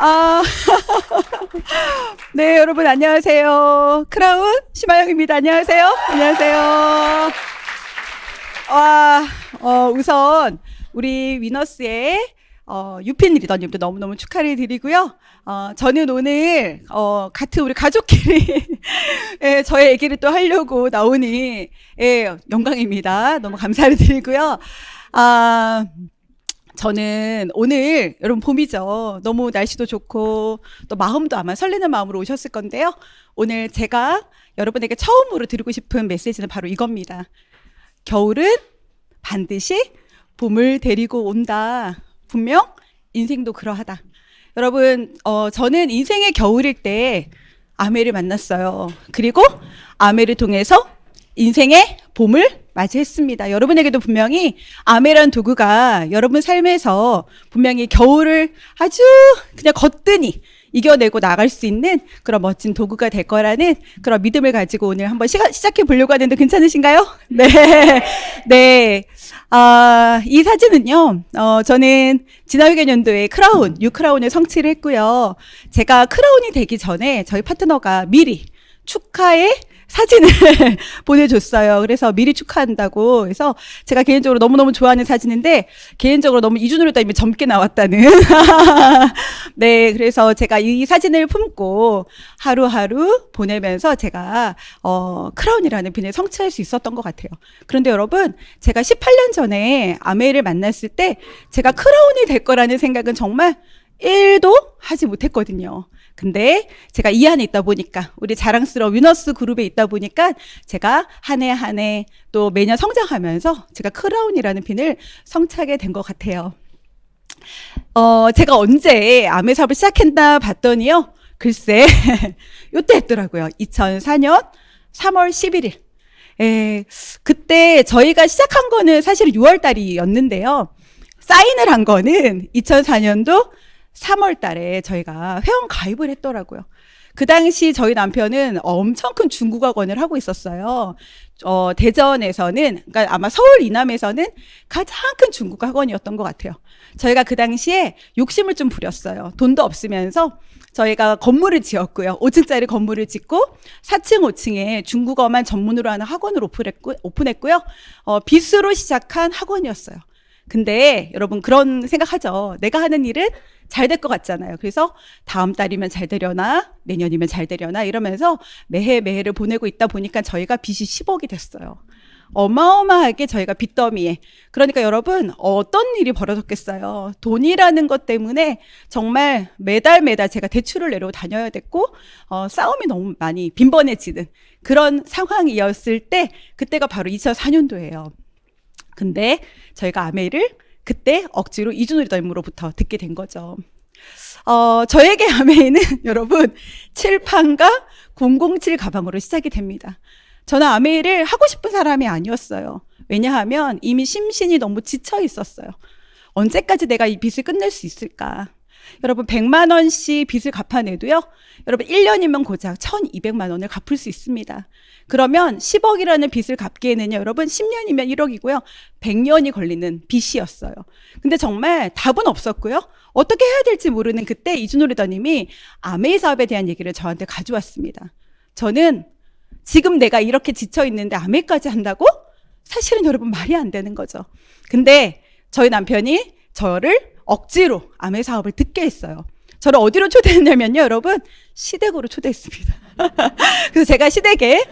아, 네, 여러분 안녕하세요. 크라운 심하영입니다. 안녕하세요. 안녕하세요. 와, 우선 우리 위너스의 유핀 리더님도 너무너무 축하를 드리고요. 저는 오늘 같은 우리 가족끼리 예, 저의 얘기를 또 하려고 나오니 예, 영광입니다. 너무 감사를 드리고요. 아, 저는 오늘 여러분 봄이죠. 너무 날씨도 좋고 또 마음도 아마 설레는 마음으로 오셨을 건데요. 오늘 제가 여러분에게 처음으로 드리고 싶은 메시지는 바로 이겁니다. 겨울은 반드시 봄을 데리고 온다. 분명 인생도 그러하다. 여러분, 저는 인생의 겨울일 때 아메를 만났어요. 그리고 아메를 통해서 인생의 봄을 맞이했습니다. 여러분에게도 분명히 아메란 도구가 여러분 삶에서 분명히 겨울을 아주 그냥 거뜬히 이겨내고 나갈 수 있는 그런 멋진 도구가 될 거라는 그런 믿음을 가지고 오늘 한번 시작해 보려고 하는데 괜찮으신가요? 네. 네. 이 사진은요, 저는 지난해 연도에 크라운, 뉴크라운을 성취를 했고요. 제가 크라운이 되기 전에 저희 파트너가 미리 축하의 사진을 보내줬어요. 그래서 미리 축하한다고. 그래서 제가 개인적으로 너무너무 좋아하는 사진인데, 개인적으로 너무 이준호로 따지면 젊게 나왔다는. 네, 그래서 제가 이 사진을 품고 하루하루 보내면서 제가, 크라운이라는 빈을 성취할 수 있었던 것 같아요. 그런데 여러분, 제가 18년 전에 아메를 만났을 때, 제가 크라운이 될 거라는 생각은 정말 1도 하지 못했거든요. 근데 제가 이 안에 있다 보니까 우리 자랑스러운 위너스 그룹에 있다 보니까 제가 한 해 한 해 또 매년 성장하면서 제가 크라운이라는 핀을 성취하게 된 것 같아요. 제가 언제 아메 사업을 시작했나 봤더니요. 글쎄 요때 했더라고요. 2004년 3월 11일. 그때 저희가 시작한 거는 사실 6월 달이었는데요. 사인을 한 거는 2004년도 3월 달에 저희가 회원 가입을 했더라고요. 그 당시 저희 남편은 엄청 큰 중국어권을 하고 있었어요. 대전에서는, 그러니까 아마 서울 이남에서는 가장 큰 중국어 학원이었던 것 같아요. 저희가 그 당시에 욕심을 좀 부렸어요. 돈도 없으면서 저희가 건물을 지었고요. 5층짜리 건물을 짓고 4층, 5층에 중국어만 전문으로 하는 학원을 오픈했고요. 빚으로 시작한 학원이었어요. 근데 여러분 그런 생각하죠. 내가 하는 일은 잘 될 것 같잖아요. 그래서 다음 달이면 잘 되려나 내년이면 잘 되려나 이러면서 매해매해를 보내고 있다 보니까 저희가 빚이 10억이 됐어요. 어마어마하게 저희가 빚더미에. 그러니까 여러분 어떤 일이 벌어졌겠어요. 돈이라는 것 때문에 정말 매달 제가 대출을 내려고 다녀야 됐고 싸움이 너무 많이 빈번해지는 그런 상황이었을 때 그때가 바로 2004년도예요. 근데 저희가 아메를 그때 억지로 이준호 리더님으로부터 듣게 된 거죠. 저에게 아메이는 여러분 칠판과 007 가방으로 시작이 됩니다. 저는 아메이를 하고 싶은 사람이 아니었어요. 왜냐하면 이미 심신이 너무 지쳐 있었어요. 언제까지 내가 이 빚을 끝낼 수 있을까? 여러분 100만 원씩 빚을 갚아내도요. 여러분 1년이면 고작 1200만 원을 갚을 수 있습니다. 그러면 10억이라는 빚을 갚기에는요. 여러분 10년이면 1억이고요. 100년이 걸리는 빚이었어요. 근데 정말 답은 없었고요. 어떻게 해야 될지 모르는 그때 이준호 리더님이 아메이 사업에 대한 얘기를 저한테 가져왔습니다. 저는 지금 내가 이렇게 지쳐 있는데 아메이까지 한다고? 사실은 여러분 말이 안 되는 거죠. 근데 저희 남편이 저를 억지로 아메 사업을 듣게 했어요. 저를 어디로 초대했냐면요, 여러분 시댁으로 초대했습니다. 그래서 제가 시댁에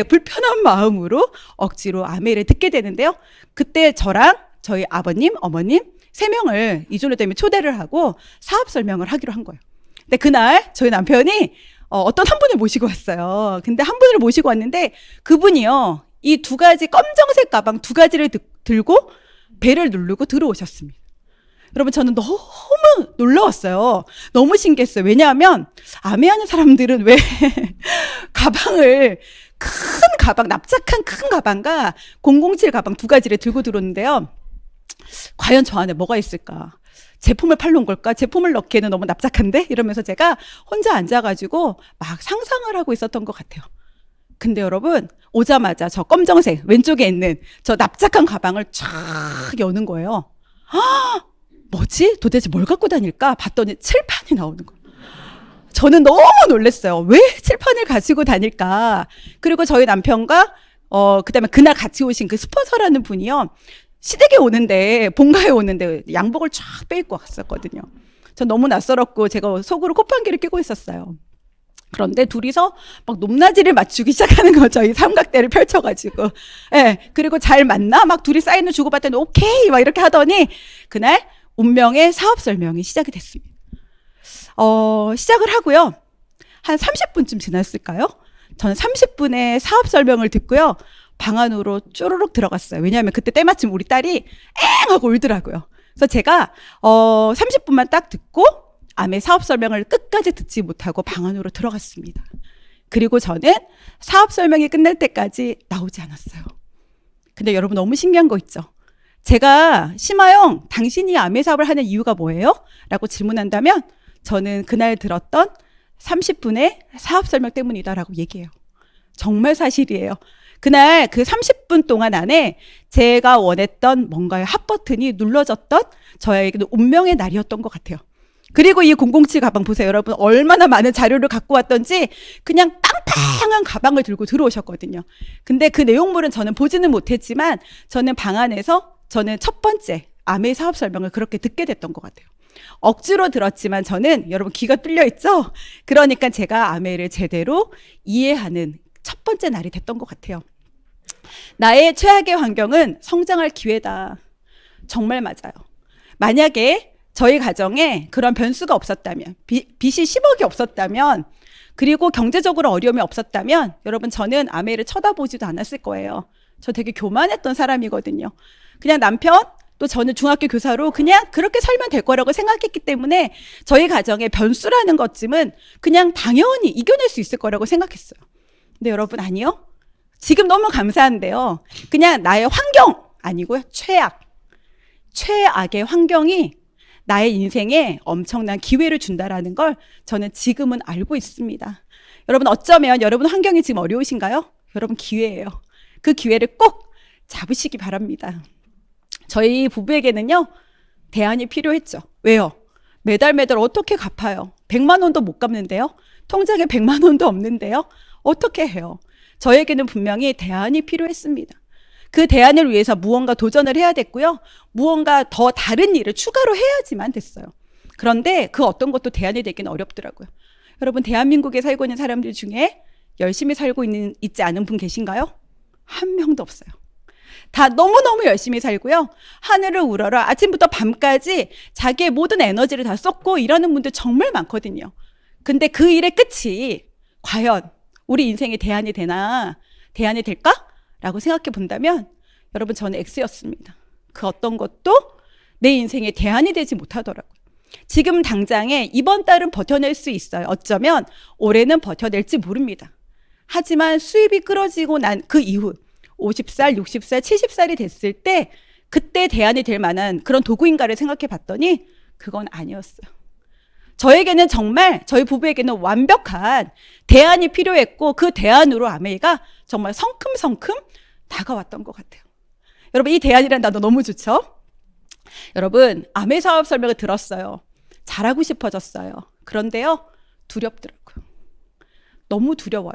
불편한 마음으로 억지로 아메를 듣게 되는데요. 그때 저랑 저희 아버님, 어머님 3명을 이준호 때문에 초대를 하고 사업 설명을 하기로 한 거예요. 근데 그날 저희 남편이 어떤 한 분을 모시고 왔어요. 근데 한 분을 모시고 왔는데 그분이요, 이 2가지 검정색 가방 2가지를 들고 배를 누르고 들어오셨습니다. 여러분 저는 너무 놀라웠어요. 너무 신기했어요. 왜냐하면 아메하는 사람들은 왜 가방을 큰 가방, 납작한 큰 가방과 007 가방 2가지를 들고 들어오는데요. 과연 저 안에 뭐가 있을까? 제품을 팔러 온 걸까? 제품을 넣기에는 너무 납작한데? 이러면서 제가 혼자 앉아가지고 막 상상을 하고 있었던 것 같아요. 근데 여러분 오자마자 저 검정색 왼쪽에 있는 저 납작한 가방을 쫙 여는 거예요. 뭐지? 도대체 뭘 갖고 다닐까? 봤더니 칠판이 나오는 거예요. 저는 너무 놀랐어요. 왜 칠판을 가지고 다닐까? 그리고 저희 남편과 그다음에 그날 같이 오신 그 스폰서라는 분이요. 시댁에 오는데 본가에 오는데 양복을 쫙 빼입고 갔었거든요. 전 너무 낯설었고 제가 속으로 콧방귀를 뀌고 있었어요. 그런데 둘이서 막 높낮이를 맞추기 시작하는 거죠. 이 삼각대를 펼쳐가지고. 예. 그리고 잘 맞나? 막 둘이 사인을 주고받더니 오케이! 막 이렇게 하더니 그날 운명의 사업 설명이 시작이 됐습니다. 시작을 하고요. 한 30분쯤 지났을까요? 저는 30분의 사업 설명을 듣고요. 방 안으로 쪼르륵 들어갔어요. 왜냐하면 그때 때마침 우리 딸이 엥! 하고 울더라고요. 그래서 제가 30분만 딱 듣고 암의 사업 설명을 끝까지 듣지 못하고 방 안으로 들어갔습니다. 그리고 저는 사업 설명이 끝날 때까지 나오지 않았어요. 근데 여러분 너무 신기한 거 있죠? 제가 심하영, 당신이 암의 사업을 하는 이유가 뭐예요? 라고 질문한다면 저는 그날 들었던 30분의 사업 설명 때문이다라고 얘기해요. 정말 사실이에요. 그날 그 30분 동안 안에 제가 원했던 뭔가의 핫 버튼이 눌러졌던 저에게는 운명의 날이었던 것 같아요. 그리고 이 007 가방 보세요. 여러분 얼마나 많은 자료를 갖고 왔던지 그냥 빵빵한 가방을 들고 들어오셨거든요. 근데 그 내용물은 저는 보지는 못했지만 저는 방 안에서 저는 첫 번째 암의 사업 설명을 그렇게 듣게 됐던 것 같아요. 억지로 들었지만 저는 여러분 귀가 뚫려 있죠? 그러니까 제가 아메를 제대로 이해하는 첫 번째 날이 됐던 것 같아요. 나의 최악의 환경은 성장할 기회다. 정말 맞아요. 만약에 저희 가정에 그런 변수가 없었다면, 빚이 10억이 없었다면, 그리고 경제적으로 어려움이 없었다면 여러분 저는 아메를 쳐다보지도 않았을 거예요. 저 되게 교만했던 사람이거든요. 그냥 남편, 또 저는 중학교 교사로 그냥 그렇게 살면 될 거라고 생각했기 때문에 저희 가정의 변수라는 것쯤은 그냥 당연히 이겨낼 수 있을 거라고 생각했어요. 근데 여러분 아니요? 지금 너무 감사한데요. 그냥 나의 환경 아니고요. 최악의 환경이 나의 인생에 엄청난 기회를 준다라는 걸 저는 지금은 알고 있습니다. 여러분 어쩌면 여러분 환경이 지금 어려우신가요? 여러분 기회예요. 그 기회를 꼭 잡으시기 바랍니다. 저희 부부에게는요. 대안이 필요했죠. 왜요? 매달 어떻게 갚아요? 100만 원도 못 갚는데요. 통장에 100만 원도 없는데요. 어떻게 해요? 저에게는 분명히 대안이 필요했습니다. 그 대안을 위해서 무언가 도전을 해야 됐고요. 무언가 더 다른 일을 추가로 해야지만 됐어요. 그런데 그 어떤 것도 대안이 되기는 어렵더라고요. 여러분 대한민국에 살고 있는 사람들 중에 열심히 살고 있지 않은 분 계신가요? 한 명도 없어요. 다 너무너무 열심히 살고요. 하늘을 우러러 아침부터 밤까지 자기의 모든 에너지를 다 쏟고 일하는 분들 정말 많거든요. 근데 그 일의 끝이 과연 우리 인생의 대안이 되나? 대안이 될까? 라고 생각해 본다면 여러분 저는 X였습니다. 그 어떤 것도 내 인생의 대안이 되지 못하더라고요. 지금 당장에 이번 달은 버텨낼 수 있어요. 어쩌면 올해는 버텨낼지 모릅니다. 하지만 수입이 끌어지고 난 그 이후 50살, 60살, 70살이 됐을 때 그때 대안이 될 만한 그런 도구인가를 생각해 봤더니 그건 아니었어요. 저에게는 정말 저희 부부에게는 완벽한 대안이 필요했고 그 대안으로 아메이가 정말 성큼성큼 다가왔던 것 같아요. 여러분 이 대안이라는 단어 너무 좋죠? 여러분 아메 사업 설명을 들었어요. 잘하고 싶어졌어요. 그런데요 두렵더라고요. 너무 두려워요.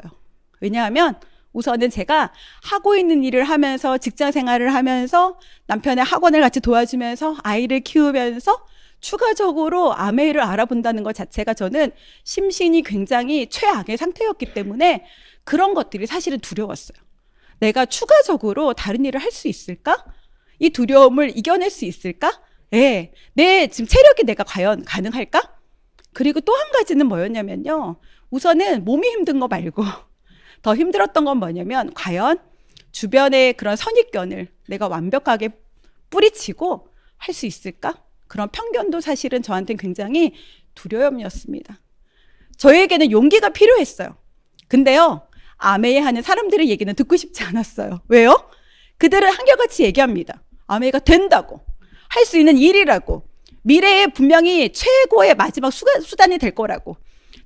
왜냐하면 우선은 제가 하고 있는 일을 하면서 직장 생활을 하면서 남편의 학원을 같이 도와주면서 아이를 키우면서 추가적으로 아메이를 알아본다는 것 자체가 저는 심신이 굉장히 최악의 상태였기 때문에 그런 것들이 사실은 두려웠어요. 내가 추가적으로 다른 일을 할 수 있을까? 이 두려움을 이겨낼 수 있을까? 네. 내 지금 체력이 내가 과연 가능할까? 그리고 또 한 가지는 뭐였냐면요. 우선은 몸이 힘든 거 말고 더 힘들었던 건 뭐냐면 과연 주변의 그런 선입견을 내가 완벽하게 뿌리치고 할 수 있을까? 그런 편견도 사실은 저한테는 굉장히 두려움이었습니다. 저에게는 용기가 필요했어요. 근데요, 아메이 하는 사람들의 얘기는 듣고 싶지 않았어요. 왜요? 그들은 한결같이 얘기합니다. 아메이가 된다고, 할 수 있는 일이라고, 미래에 분명히 최고의 마지막 수단이 될 거라고,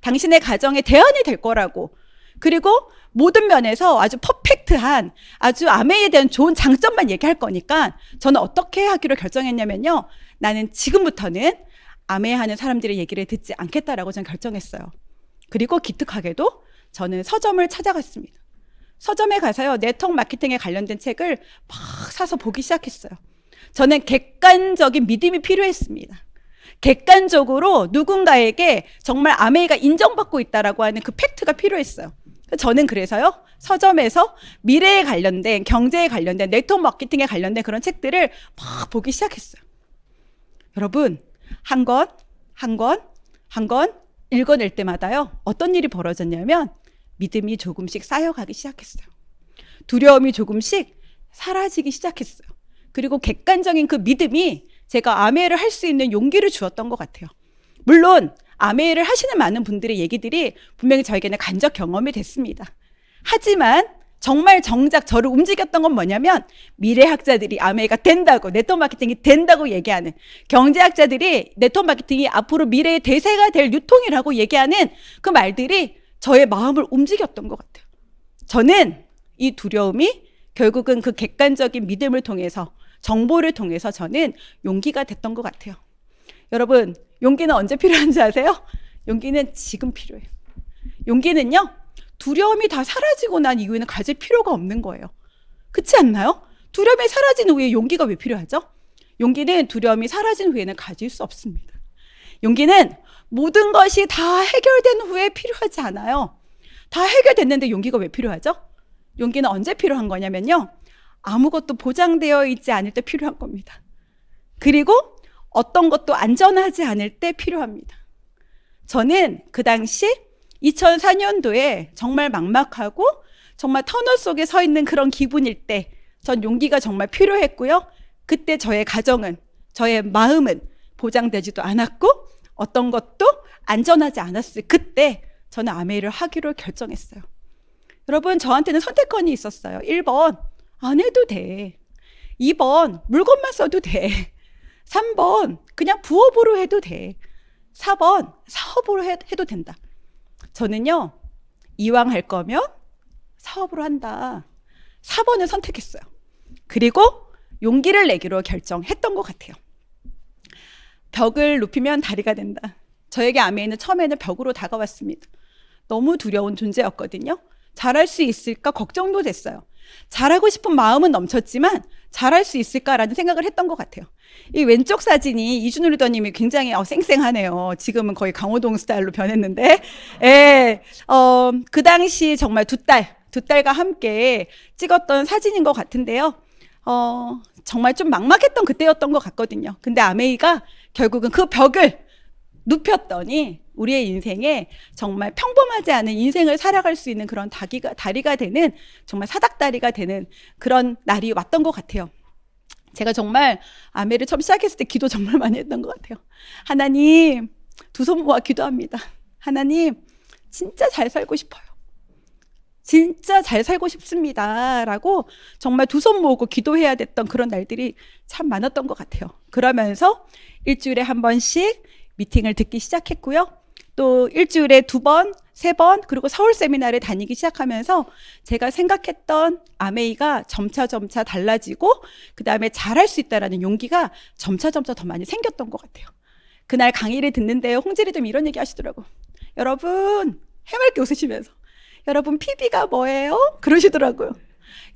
당신의 가정의 대안이 될 거라고, 그리고 모든 면에서 아주 퍼펙트한 아주 아메이에 대한 좋은 장점만 얘기할 거니까 저는 어떻게 하기로 결정했냐면요. 나는 지금부터는 아메이 하는 사람들의 얘기를 듣지 않겠다라고 저는 결정했어요. 그리고 기특하게도 저는 서점을 찾아갔습니다. 서점에 가서요, 네트워크 마케팅에 관련된 책을 막 사서 보기 시작했어요. 저는 객관적인 믿음이 필요했습니다. 객관적으로 누군가에게 정말 아메이가 인정받고 있다라고 하는 그 팩트가 필요했어요. 저는 그래서요, 서점에서 미래에 관련된, 경제에 관련된, 네트워크 마케팅에 관련된 그런 책들을 막 보기 시작했어요. 여러분, 한 권 읽어낼 때마다요, 어떤 일이 벌어졌냐면 믿음이 조금씩 쌓여가기 시작했어요. 두려움이 조금씩 사라지기 시작했어요. 그리고 객관적인 그 믿음이 제가 아메이를 할 수 있는 용기를 주었던 것 같아요. 물론 아메이를 하시는 많은 분들의 얘기들이 분명히 저에게는 간접 경험이 됐습니다. 하지만 정말 정작 저를 움직였던 건 뭐냐면, 미래학자들이 아메이가 된다고, 네트워크 마케팅이 된다고 얘기하는, 경제학자들이 네트워크 마케팅이 앞으로 미래의 대세가 될 유통이라고 얘기하는 그 말들이 저의 마음을 움직였던 것 같아요. 저는 이 두려움이 결국은 그 객관적인 믿음을 통해서, 정보를 통해서 저는 용기가 됐던 것 같아요. 여러분, 용기는 언제 필요한지 아세요? 용기는 지금 필요해요. 용기는요, 두려움이 다 사라지고 난 이후에는 가질 필요가 없는 거예요. 그렇지 않나요? 두려움이 사라진 후에 용기가 왜 필요하죠? 용기는 두려움이 사라진 후에는 가질 수 없습니다. 용기는 모든 것이 다 해결된 후에 필요하지 않아요. 다 해결됐는데 용기가 왜 필요하죠? 용기는 언제 필요한 거냐면요, 아무것도 보장되어 있지 않을 때 필요한 겁니다. 그리고 어떤 것도 안전하지 않을 때 필요합니다. 저는 그 당시 2004년도에 정말 막막하고 정말 터널 속에 서 있는 그런 기분일 때 전 용기가 정말 필요했고요. 그때 저의 가정은, 저의 마음은 보장되지도 않았고 어떤 것도 안전하지 않았어요. 그때 저는 아메이를 하기로 결정했어요. 여러분, 저한테는 선택권이 있었어요. 1번, 안 해도 돼. 2번, 물건만 써도 돼. 3번, 그냥 부업으로 해도 돼. 4번, 사업으로 해도 된다. 저는요, 이왕 할 거면 사업으로 한다. 4번을 선택했어요. 그리고 용기를 내기로 결정했던 것 같아요. 벽을 높이면 다리가 된다. 저에게 아메이는 처음에는 벽으로 다가왔습니다. 너무 두려운 존재였거든요. 잘할 수 있을까 걱정도 됐어요. 잘하고 싶은 마음은 넘쳤지만 잘할 수 있을까라는 생각을 했던 것 같아요. 이 왼쪽 사진이 이준우 리더님이 굉장히 쌩쌩하네요. 지금은 거의 강호동 스타일로 변했는데, 그 당시 정말 두 딸과 함께 찍었던 사진인 것 같은데요. 정말 좀 막막했던 그때였던 것 같거든요. 근데 아메이가 결국은 그 벽을 눕혔더니 우리의 인생에 정말 평범하지 않은 인생을 살아갈 수 있는 그런 다리가 되는, 정말 사닥다리가 되는 그런 날이 왔던 것 같아요. 제가 정말 아메이를 처음 시작했을 때 기도 정말 많이 했던 것 같아요. 하나님, 두 손 모아 기도합니다. 하나님, 진짜 잘 살고 싶어요. 진짜 잘 살고 싶습니다. 라고 정말 두 손 모으고 기도해야 됐던 그런 날들이 참 많았던 것 같아요. 그러면서 일주일에 한 번씩 미팅을 듣기 시작했고요. 또 일주일에 2번, 3번, 그리고 서울 세미나를 다니기 시작하면서 제가 생각했던 아메이가 점차 달라지고, 그 다음에 잘할 수 있다라는 용기가 점차 더 많이 생겼던 것 같아요. 그날 강의를 듣는데요, 홍지리님이 이런 얘기 하시더라고요. 여러분, 해맑게 웃으시면서, 여러분, PB가 뭐예요? 그러시더라고요.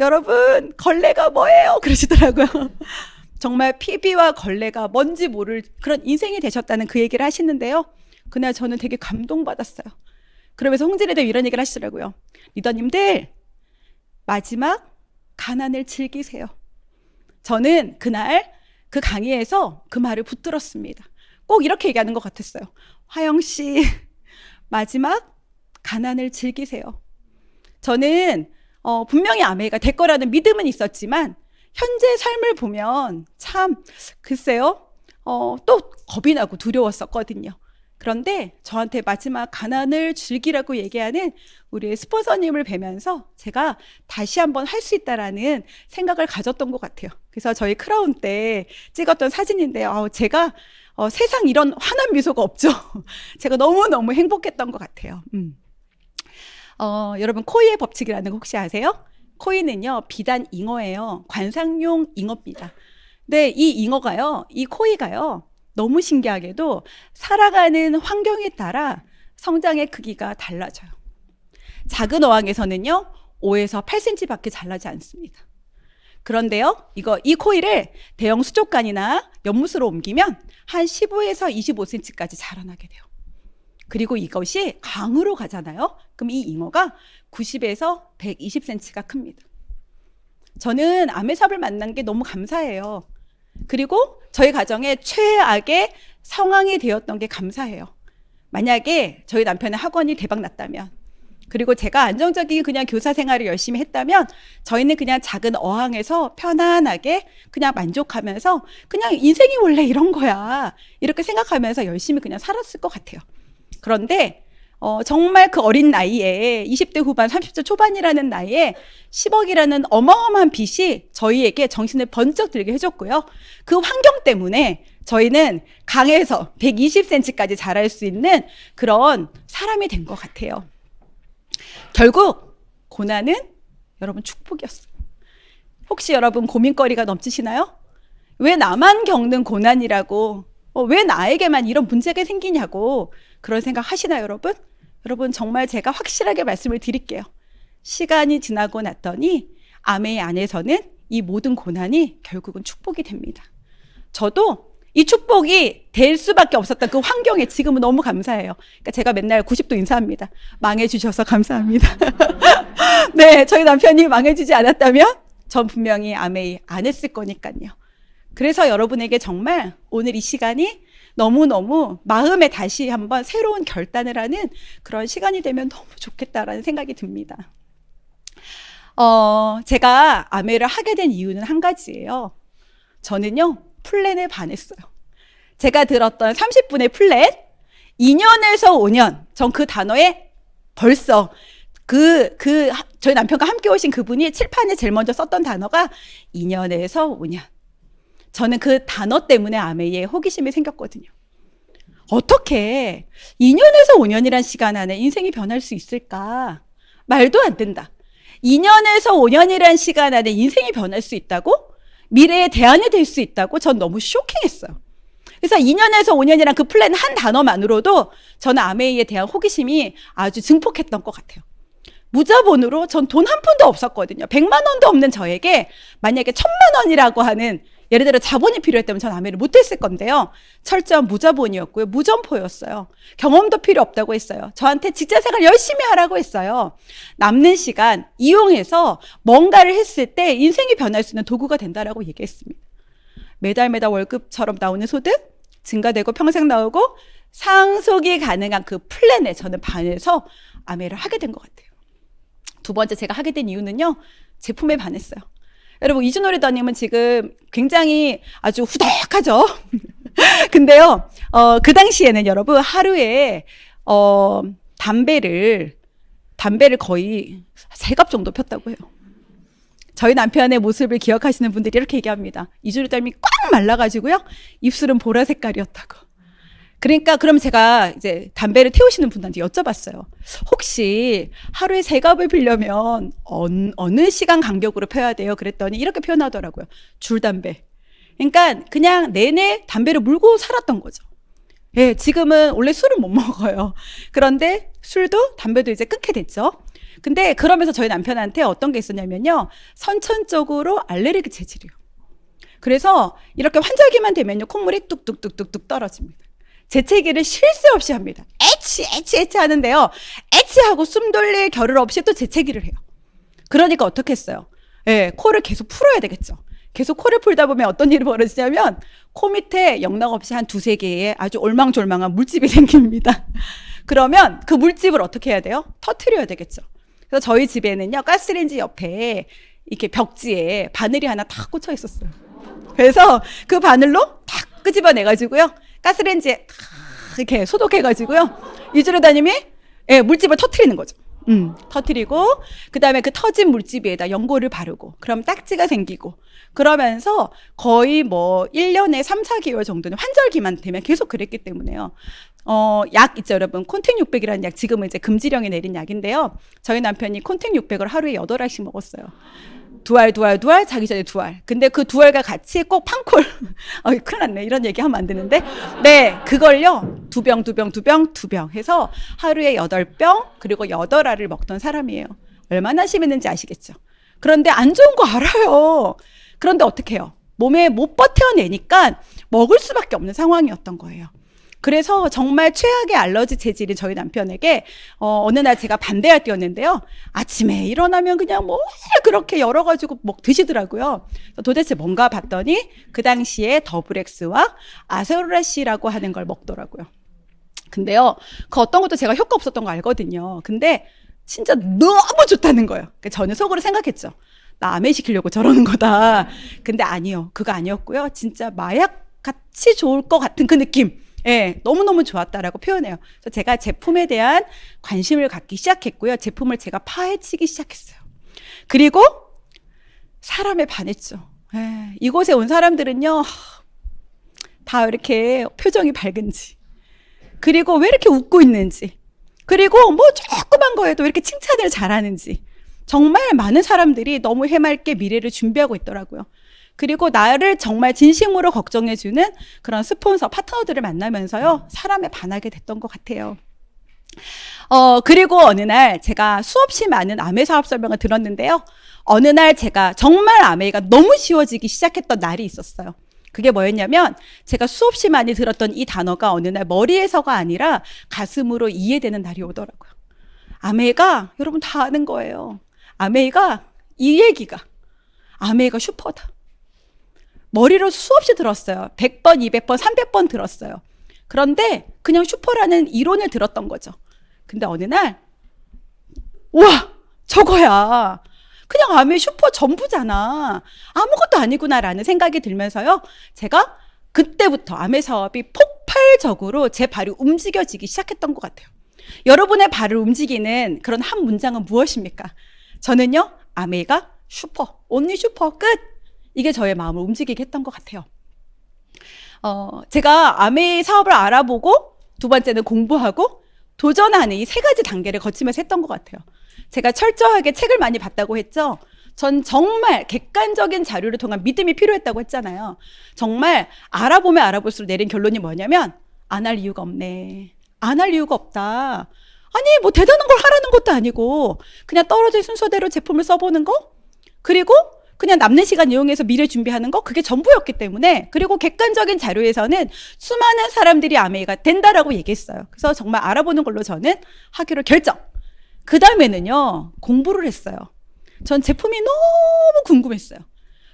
여러분, 걸레가 뭐예요? 그러시더라고요. 정말 PB와 걸레가 뭔지 모를 그런 인생이 되셨다는 그 얘기를 하시는데요. 그날 저는 되게 감동받았어요. 그러면서 홍지리도 이런 얘기를 하시더라고요. 리더님들, 마지막 가난을 즐기세요. 저는 그날 그 강의에서 그 말을 붙들었습니다. 꼭 이렇게 얘기하는 것 같았어요. 화영 씨, 마지막 가난을 즐기세요. 저는 분명히 아메이가 될 거라는 믿음은 있었지만 현재 삶을 보면 참 글쎄요, 또 겁이 나고 두려웠었거든요. 그런데 저한테 마지막 가난을 즐기라고 얘기하는 우리의 스폰서님을 뵈면서 제가 다시 한번 할 수 있다라는 생각을 가졌던 것 같아요. 그래서 저희 크라운 때 찍었던 사진인데요. 제가 세상 이런 환한 미소가 없죠. 제가 너무너무 행복했던 것 같아요. 여러분, 코이의 법칙이라는 거 혹시 아세요? 코이는요, 비단 잉어예요. 관상용 잉어입니다. 근데 이 잉어가요, 이 코이가요, 너무 신기하게도 살아가는 환경에 따라 성장의 크기가 달라져요. 작은 어항에서는요, 5에서 8cm밖에 자라지 않습니다. 그런데요, 이 코일을 대형 수족관이나 연못으로 옮기면 한 15에서 25cm까지 자라나게 돼요. 그리고 이것이 강으로 가잖아요. 그럼 이 잉어가 90에서 120cm가 큽니다. 저는 아메삽을 만난 게 너무 감사해요. 그리고 저희 가정에 최악의 상황이 되었던 게 감사해요. 만약에 저희 남편의 학원이 대박 났다면, 그리고 제가 안정적인 그냥 교사 생활을 열심히 했다면, 저희는 그냥 작은 어항에서 편안하게 그냥 만족하면서 그냥 인생이 원래 이런 거야, 이렇게 생각하면서 열심히 그냥 살았을 것 같아요. 그런데 정말 그 어린 나이에 20대 후반 30대 초반이라는 나이에 10억이라는 어마어마한 빚이 저희에게 정신을 번쩍 들게 해줬고요. 그 환경 때문에 저희는 강에서 120cm까지 자랄 수 있는 그런 사람이 된 것 같아요. 결국 고난은 여러분 축복이었어요. 혹시 여러분 고민거리가 넘치시나요? 왜 나만 겪는 고난이라고, 왜 나에게만 이런 문제가 생기냐고 그런 생각 하시나요, 여러분? 여러분, 정말 제가 확실하게 말씀을 드릴게요. 시간이 지나고 났더니 아메의 안에서는 이 모든 고난이 결국은 축복이 됩니다. 저도 이 축복이 될 수밖에 없었던 그 환경에 지금은 너무 감사해요. 그러니까 제가 맨날 90도 인사합니다. 망해주셔서 감사합니다. 네, 저희 남편이 망해주지 않았다면 전 분명히 아메이 안 했을 거니까요. 그래서 여러분에게 정말 오늘 이 시간이 너무너무 마음에 다시 한번 새로운 결단을 하는 그런 시간이 되면 너무 좋겠다라는 생각이 듭니다. 제가 아메를 하게 된 이유는 한 가지예요. 저는요, 플랜에 반했어요. 제가 들었던 30분의 플랜, 2년에서 5년, 전 그 단어에 벌써 저희 남편과 함께 오신 그분이 칠판에 제일 먼저 썼던 단어가 2년에서 5년. 저는 그 단어 때문에 아메이에 호기심이 생겼거든요. 어떻게 2년에서 5년이란 시간 안에 인생이 변할 수 있을까? 말도 안 된다. 2년에서 5년이란 시간 안에 인생이 변할 수 있다고? 미래의 대안이 될 수 있다고? 전 너무 쇼킹했어요. 그래서 2년에서 5년이란 그 플랜 한 단어만으로도 저는 아메이에 대한 호기심이 아주 증폭했던 것 같아요. 무자본으로 전 돈 한 푼도 없었거든요. 100만 원도 없는 저에게 만약에 1000만 원이라고 하는 예를 들어 자본이 필요했다면 전 아메를 못했을 건데요. 철저한 무자본이었고요. 무점포였어요. 경험도 필요 없다고 했어요. 저한테 직장생활 열심히 하라고 했어요. 남는 시간 이용해서 뭔가를 했을 때 인생이 변할 수 있는 도구가 된다라고 얘기했습니다. 매달 월급처럼 나오는 소득 증가되고 평생 나오고 상속이 가능한 그 플랜에 저는 반해서 아메를 하게 된 것 같아요. 두 번째 제가 하게 된 이유는요. 제품에 반했어요. 여러분, 이주노래단님은 지금 굉장히 아주 후덕하죠? 근데요, 그 당시에는 여러분, 하루에, 담배를 거의 3갑 정도 폈다고 해요. 저희 남편의 모습을 기억하시는 분들이 이렇게 얘기합니다. 이주노래단님이 꽉 말라가지고요, 입술은 보라 색깔이었다고. 그러니까 그럼 제가 이제 담배를 태우시는 분한테 여쭤봤어요. 혹시 하루에 3갑을 피려면 어느 시간 간격으로 펴야 돼요? 그랬더니 이렇게 표현하더라고요. 줄담배. 그러니까 그냥 내내 담배를 물고 살았던 거죠. 예, 지금은 원래 술을 못 먹어요. 그런데 술도 담배도 이제 끊게 됐죠. 근데 그러면서 저희 남편한테 어떤 게 있었냐면요. 선천적으로 알레르기 체질이에요. 그래서 이렇게 환절기만 되면요. 콧물이 뚝뚝뚝뚝뚝 떨어집니다. 재채기를 쉴 새 없이 합니다. 에치 하는데요. 에치하고 숨 돌릴 겨를 없이 또 재채기를 해요. 그러니까 어떻게 했어요? 예, 코를 계속 풀어야 되겠죠. 계속 코를 풀다 보면 어떤 일이 벌어지냐면 코 밑에 영락없이 한 2-3개의 아주 올망졸망한 물집이 생깁니다. 그러면 그 물집을 어떻게 해야 돼요? 터트려야 되겠죠. 그래서 저희 집에는요. 가스레인지 옆에 이렇게 벽지에 바늘이 하나 탁 꽂혀 있었어요. 그래서 그 바늘로 탁 끄집어내가지고요. 가스레인지에 이렇게 소독해가지고요. 이주로다님이 물집을 터트리는 거죠. 터트리고 그 다음에 그 터진 물집에다 연고를 바르고 그럼 딱지가 생기고 그러면서 거의 뭐 1년에 3-4개월 정도는 환절기만 되면 계속 그랬기 때문에요. 약 있죠, 여러분. 콘택 600이라는 약, 지금은 이제 금지령이 내린 약인데요. 저희 남편이 콘택 600을 하루에 8알씩 먹었어요. 두알, 자기 전에 2알. 근데 그 2알과 같이 꼭 판콜. 큰일 났네. 이런 얘기 하면 안 되는데. 네, 그걸요. 2병 해서 하루에 8병 그리고 8알을 먹던 사람이에요. 얼마나 심했는지 아시겠죠? 그런데 안 좋은 거 알아요. 그런데 어떻게 해요? 몸에 못 버텨내니까 먹을 수밖에 없는 상황이었던 거예요. 그래서 정말 최악의 알러지 체질이 저희 남편에게 어느 날 제가 반대할 때였는데요. 아침에 일어나면 그냥 뭐 그렇게 열어가지고 드시더라고요. 도대체 뭔가 봤더니 그 당시에 더블엑스와 아세로라시라고 하는 걸 먹더라고요. 근데요, 그 어떤 것도 제가 효과 없었던 거 알거든요. 근데 진짜 너무 좋다는 거예요. 저는 속으로 생각했죠. 나 암해 시키려고 저러는 거다. 근데 아니요. 그거 아니었고요. 진짜 마약 같이 좋을 것 같은 그 느낌. 예, 너무너무 좋았다라고 표현해요. 그래서 제가 제품에 대한 관심을 갖기 시작했고요. 제품을 제가 파헤치기 시작했어요. 그리고 사람에 반했죠. 예, 이곳에 온 사람들은요, 다 이렇게 표정이 밝은지, 그리고 왜 이렇게 웃고 있는지, 그리고 뭐 조그만 거에도 왜 이렇게 칭찬을 잘하는지, 정말 많은 사람들이 너무 해맑게 미래를 준비하고 있더라고요. 그리고 나를 정말 진심으로 걱정해주는 그런 스폰서, 파트너들을 만나면서요, 사람에 반하게 됐던 것 같아요. 그리고 어느 날 제가 수없이 많은 아메 사업 설명을 들었는데요. 어느 날 제가 정말 아메가 너무 쉬워지기 시작했던 날이 있었어요. 그게 뭐였냐면 제가 수없이 많이 들었던 이 단어가 어느 날 머리에서가 아니라 가슴으로 이해되는 날이 오더라고요. 아메가 여러분 다 아는 거예요. 아메가 이 얘기가 아메가 슈퍼다. 머리로 수없이 들었어요. 100번, 200번, 300번 들었어요. 그런데 그냥 슈퍼라는 이론을 들었던 거죠. 근데 어느 날 우와 저거야. 그냥 아메 슈퍼 전부잖아. 아무것도 아니구나라는 생각이 들면서요. 제가 그때부터 아메 사업이 폭발적으로 제 발이 움직여지기 시작했던 것 같아요. 여러분의 발을 움직이는 그런 한 문장은 무엇입니까? 저는요. 아메가 슈퍼, 온리 슈퍼 끝. 이게 저의 마음을 움직이게 했던 것 같아요. 제가 아메 사업을 알아보고 두 번째는 공부하고 도전하는 이 3가지 단계를 거치면서 했던 것 같아요. 제가 철저하게 책을 많이 봤다고 했죠. 전 정말 객관적인 자료를 통한 믿음이 필요했다고 했잖아요. 정말 알아보면 알아볼수록 내린 결론이 뭐냐면 안 할 이유가 없네. 안 할 이유가 없다. 아니 뭐 대단한 걸 하라는 것도 아니고 그냥 떨어진 순서대로 제품을 써보는 거, 그리고 그냥 남는 시간 이용해서 미래 준비하는 거, 그게 전부였기 때문에, 그리고 객관적인 자료에서는 수많은 사람들이 아메이가 된다라고 얘기했어요. 그래서 정말 알아보는 걸로 저는 하기로 결정. 그 다음에는요, 공부를 했어요. 전 제품이 너무 궁금했어요.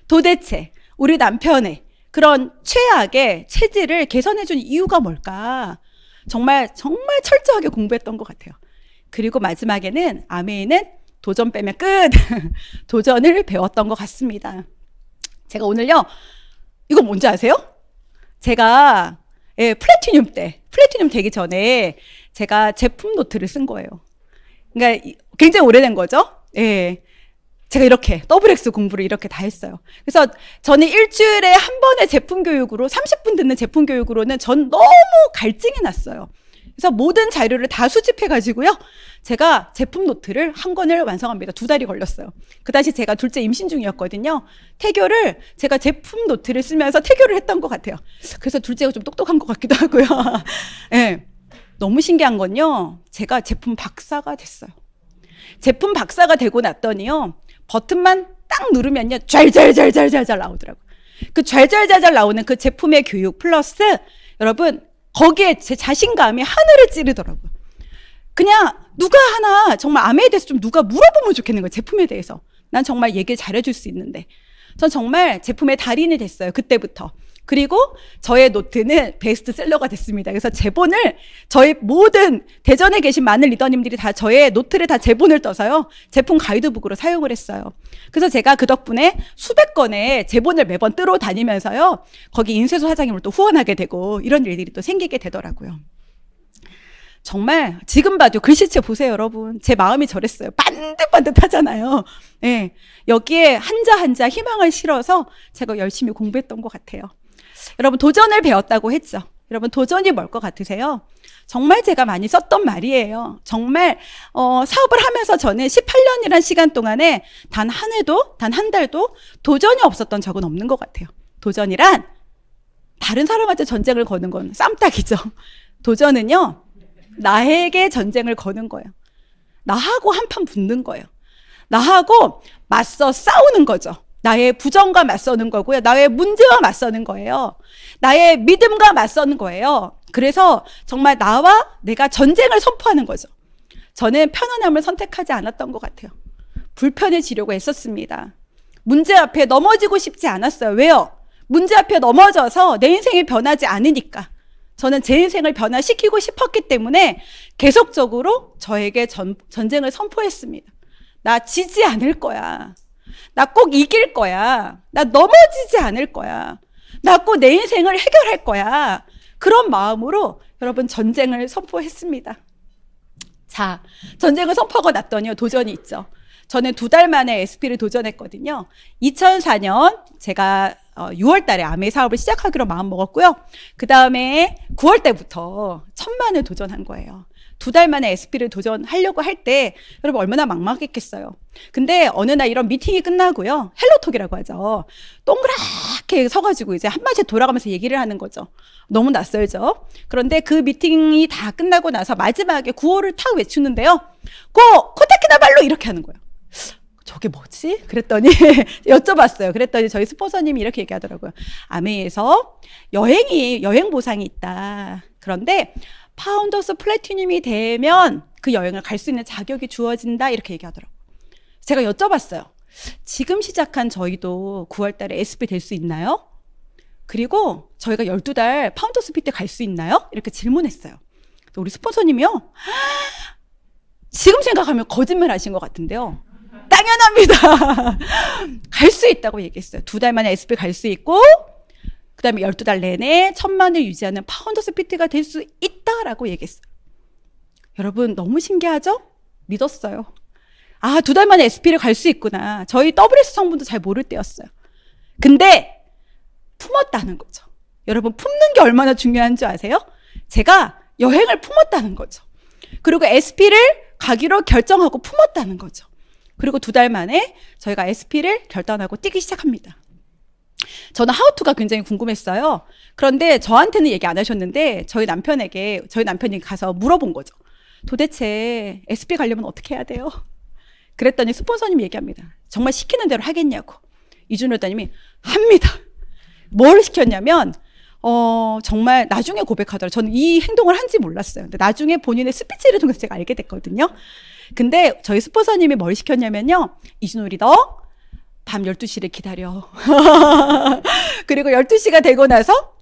도대체 우리 남편의 그런 최악의 체질을 개선해준 이유가 뭘까? 정말 철저하게 공부했던 것 같아요. 그리고 마지막에는 아메이는 도전 빼면 끝! 도전을 배웠던 것 같습니다. 제가 오늘요, 이거 뭔지 아세요? 제가 플래티늄 되기 전에 제가 제품 노트를 쓴 거예요. 그러니까 굉장히 오래된 거죠. 예. 제가 이렇게 더블엑스 공부를 이렇게 다 했어요. 그래서 저는 일주일에 한 번의 제품 교육으로 30분 듣는 제품 교육으로는 전 너무 갈증이 났어요. 그래서 모든 자료를 다 수집해가지고요. 제가 제품 노트를 한 권을 완성합니다. 2달이 걸렸어요. 그 당시 제가 둘째 임신 중이었거든요. 태교를 제가 제품 노트를 쓰면서 태교를 했던 것 같아요. 그래서 둘째가 좀 똑똑한 것 같기도 하고요. 네. 너무 신기한 건요. 제가 제품 박사가 됐어요. 제품 박사가 되고 났더니요. 버튼만 딱 누르면요. 좔좔좔좔 나오더라고요. 그 좔좔좔 나오는 그 제품의 교육 플러스 여러분 거기에 제 자신감이 하늘을 찌르더라고요. 그냥 누가 하나 정말 아메에 대해서 좀 누가 물어보면 좋겠는 거예요. 제품에 대해서. 난 정말 얘기를 잘해줄 수 있는데. 전 정말 제품의 달인이 됐어요. 그때부터. 그리고 저의 노트는 베스트셀러가 됐습니다. 그래서 제본을 저희 모든 대전에 계신 많은 리더님들이 다 저의 노트를 다 제본을 떠서요. 제품 가이드북으로 사용을 했어요. 그래서 제가 그 덕분에 수백 건의 제본을 매번 뜨러 다니면서요. 거기 인쇄소 사장님을 또 후원하게 되고 이런 일들이 또 생기게 되더라고요. 정말 지금 봐도 글씨체 보세요, 여러분. 제 마음이 저랬어요. 반듯반듯하잖아요. 네. 여기에 한자 한자 희망을 실어서 제가 열심히 공부했던 것 같아요. 여러분 도전을 배웠다고 했죠. 여러분 도전이 뭘 것 같으세요? 정말 제가 많이 썼던 말이에요. 정말 사업을 하면서 저는 18년이란 시간 동안에 단 한 해도 단 한 달도 도전이 없었던 적은 없는 것 같아요. 도전이란 다른 사람한테 전쟁을 거는 건 쌈딱이죠. 도전은요, 나에게 전쟁을 거는 거예요. 나하고 한판 붙는 거예요. 나하고 맞서 싸우는 거죠. 나의 부정과 맞서는 거고요. 나의 문제와 맞서는 거예요. 나의 믿음과 맞서는 거예요. 그래서 정말 나와 내가 전쟁을 선포하는 거죠. 저는 편안함을 선택하지 않았던 것 같아요. 불편해지려고 애썼습니다. 문제 앞에 넘어지고 싶지 않았어요. 왜요? 문제 앞에 넘어져서 내 인생이 변하지 않으니까. 저는 제 인생을 변화시키고 싶었기 때문에 계속적으로 저에게 전쟁을 선포했습니다. 나 지지 않을 거야. 나 꼭 이길 거야. 나 넘어지지 않을 거야. 나 꼭 내 인생을 해결할 거야. 그런 마음으로 여러분 전쟁을 선포했습니다. 자, 전쟁을 선포하고 났더니요, 도전이 있죠. 저는 2달 만에 SP를 도전했거든요. 2004년 제가 6월 달에 아메 사업을 시작하기로 마음 먹었고요. 그 다음에 9월 때부터 1000만을 도전한 거예요. 2달 만에 SP를 도전하려고 할 때 여러분 얼마나 막막했겠어요. 근데 어느 날 이런 미팅이 끝나고요. 헬로톡이라고 하죠. 동그랗게 서가지고 이제 한마디 돌아가면서 얘기를 하는 거죠. 너무 낯설죠. 그런데 그 미팅이 다 끝나고 나서 마지막에 구호를 탁 외치는데요. 코타키나발루 이렇게 하는 거예요. 저게 뭐지? 그랬더니 여쭤봤어요. 그랬더니 저희 스폰서님이 이렇게 얘기하더라고요. 아메이에서 여행 보상이 있다. 그런데 파운더스 플래티늄이 되면 그 여행을 갈 수 있는 자격이 주어진다. 이렇게 얘기하더라고요. 제가 여쭤봤어요. 지금 시작한 저희도 9월 달에 SP 될 수 있나요? 그리고 저희가 12달 파운더스 PT 갈 수 있나요? 이렇게 질문했어요. 우리 스폰서님이요. 지금 생각하면 거짓말 하신 것 같은데요. 당연합니다. 갈 수 있다고 얘기했어요. 2달 만에 SP 갈 수 있고, 그 다음에 12달 내내 1000만을 유지하는 파운더스 PT가 될 수 있다라고 얘기했어요. 여러분 너무 신기하죠? 믿었어요. 아, 2달 만에 SP를 갈 수 있구나. 저희 WS 성분도 잘 모를 때였어요. 근데 품었다는 거죠. 여러분 품는 게 얼마나 중요한 줄 아세요? 제가 여행을 품었다는 거죠. 그리고 SP를 가기로 결정하고 품었다는 거죠. 그리고 2달 만에 저희가 SP를 결단하고 뛰기 시작합니다. 저는 하우투가 굉장히 궁금했어요. 그런데 저한테는 얘기 안 하셨는데 저희 남편이 가서 물어본 거죠. 도대체 SP 가려면 어떻게 해야 돼요? 그랬더니 스폰서님이 얘기합니다. 정말 시키는 대로 하겠냐고. 이준호 회장님이 합니다. 뭘 시켰냐면 정말 나중에 고백하더라고요. 저는 이 행동을 한지 몰랐어요. 근데 나중에 본인의 스피치를 통해서 제가 알게 됐거든요. 근데 저희 스폰서님이 뭘 시켰냐면요. 이준호 리더 밤 12시를 기다려. 그리고 12시가 되고 나서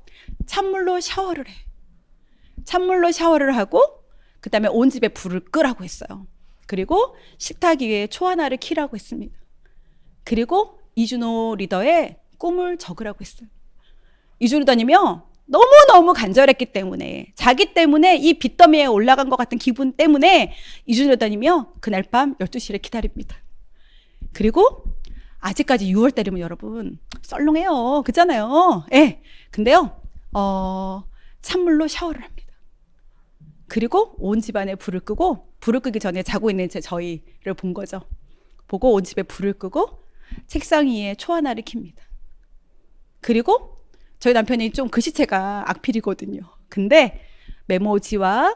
찬물로 샤워를 해. 찬물로 샤워를 하고 그 다음에 온 집에 불을 끄라고 했어요. 그리고 식탁 위에 초 하나를 키라고 했습니다. 그리고 이준호 리더의 꿈을 적으라고 했어요. 이준호 리더님이요. 너무너무 간절했기 때문에 자기 때문에 이 빚더미에 올라간 것 같은 기분 때문에 이준호 리더님이요. 그날 밤 12시를 기다립니다. 그리고 아직까지 6월 달이면 여러분 썰렁해요. 그잖아요. 예. 근데요. 찬물로 샤워를 합니다. 그리고 온 집안에 불을 끄고 불을 끄기 전에 자고 있는 저희를 본 거죠. 보고 온 집에 불을 끄고 책상 위에 초 하나를 킵니다. 그리고 저희 남편이 좀 글씨체가 악필이거든요. 근데 메모지와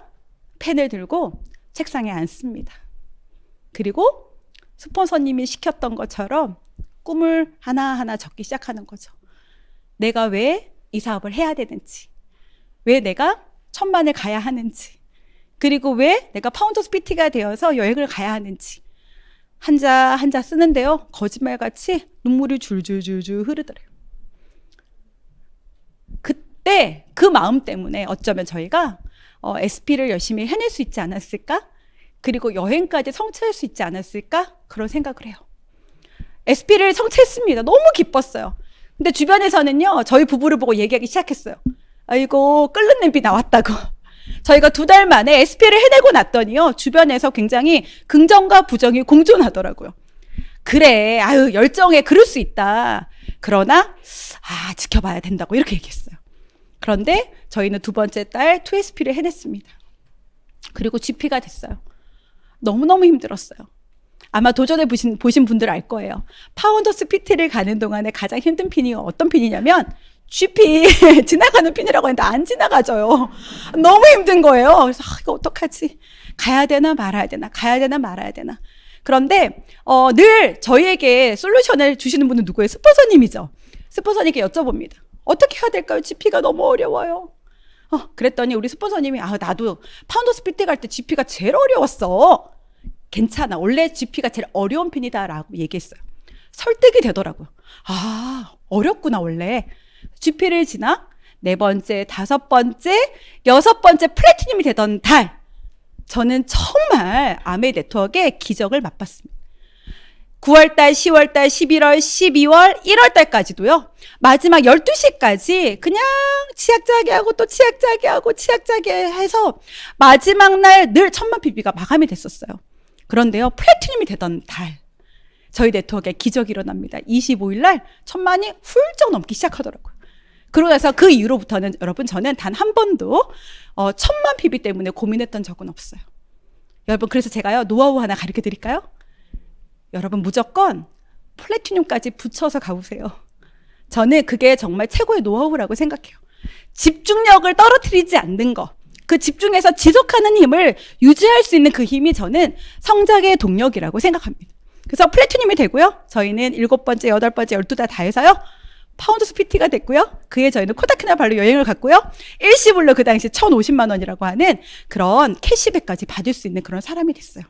펜을 들고 책상에 앉습니다. 그리고 스폰서님이 시켰던 것처럼 꿈을 하나하나 적기 시작하는 거죠. 내가 왜 이 사업을 해야 되는지, 왜 내가 1000만을 가야 하는지, 그리고 왜 내가 파운더스 PT가 되어서 여행을 가야 하는지 한자 한자 쓰는데요. 거짓말같이 눈물이 줄줄줄줄 흐르더래요. 그때 그 마음 때문에 어쩌면 저희가 SP를 열심히 해낼 수 있지 않았을까? 그리고 여행까지 성취할 수 있지 않았을까? 그런 생각을 해요. SP를 성취했습니다. 너무 기뻤어요. 근데 주변에서는요, 저희 부부를 보고 얘기하기 시작했어요. 아이고, 끓는 냄비 나왔다고. 저희가 2달 만에 SP를 해내고 났더니요, 주변에서 굉장히 긍정과 부정이 공존하더라고요. 그래, 아유, 열정에 그럴 수 있다. 그러나, 지켜봐야 된다고 이렇게 얘기했어요. 그런데 저희는 2번째 달 2SP를 해냈습니다. 그리고 GP가 됐어요. 너무너무 힘들었어요. 아마 도전해 보신 분들 알 거예요. 파운더스 PT를 가는 동안에 가장 힘든 핀이 어떤 핀이냐면 GP 지나가는 핀이라고 했는데 안 지나가져요. 너무 힘든 거예요. 그래서 이거 어떡하지? 가야 되나 말아야 되나? 가야 되나 말아야 되나? 그런데 늘 저희에게 솔루션을 주시는 분은 누구예요? 스폰서님이죠. 스폰서님께 여쭤봅니다. 어떻게 해야 될까요? GP가 너무 어려워요. 그랬더니 우리 스폰서님이 나도 파운더스 PT 갈 때 GP가 제일 어려웠어. 괜찮아. 원래 GP가 제일 어려운 핀이다라고 얘기했어요. 설득이 되더라고요. 어렵구나 원래. GP를 지나 4번째, 5번째, 6번째 플래티늄이 되던 달, 저는 정말 아메이 네트워크의 기적을 맛봤습니다. 9월달, 10월달, 11월, 12월, 1월달까지도요. 마지막 12시까지 그냥 치약짜기 하고 또 치약짜기 하고 치약짜기 해서 마지막 날 늘 1000만 PB가 마감이 됐었어요. 그런데요, 플래티늄이 되던 달, 저희 네트워크에 기적이 일어납니다. 25일 날 1000만이 훌쩍 넘기 시작하더라고요. 그러고 나서 그 이후로부터는 여러분 저는 단 한 번도 1000만 PB 때문에 고민했던 적은 없어요. 여러분 그래서 제가요 노하우 하나 가르쳐 드릴까요? 여러분 무조건 플래티늄까지 붙여서 가보세요. 저는 그게 정말 최고의 노하우라고 생각해요. 집중력을 떨어뜨리지 않는 거, 그 집중해서 지속하는 힘을 유지할 수 있는 그 힘이 저는 성장의 동력이라고 생각합니다. 그래서 플래티늄이 되고요. 저희는 7번째, 8번째, 12달 다 해서요. 파운더스 PT가 됐고요. 그에 저희는 코타키나발루 여행을 갔고요. 일시불로 그 당시 1,050만 원이라고 하는 그런 캐시백까지 받을 수 있는 그런 사람이 됐어요.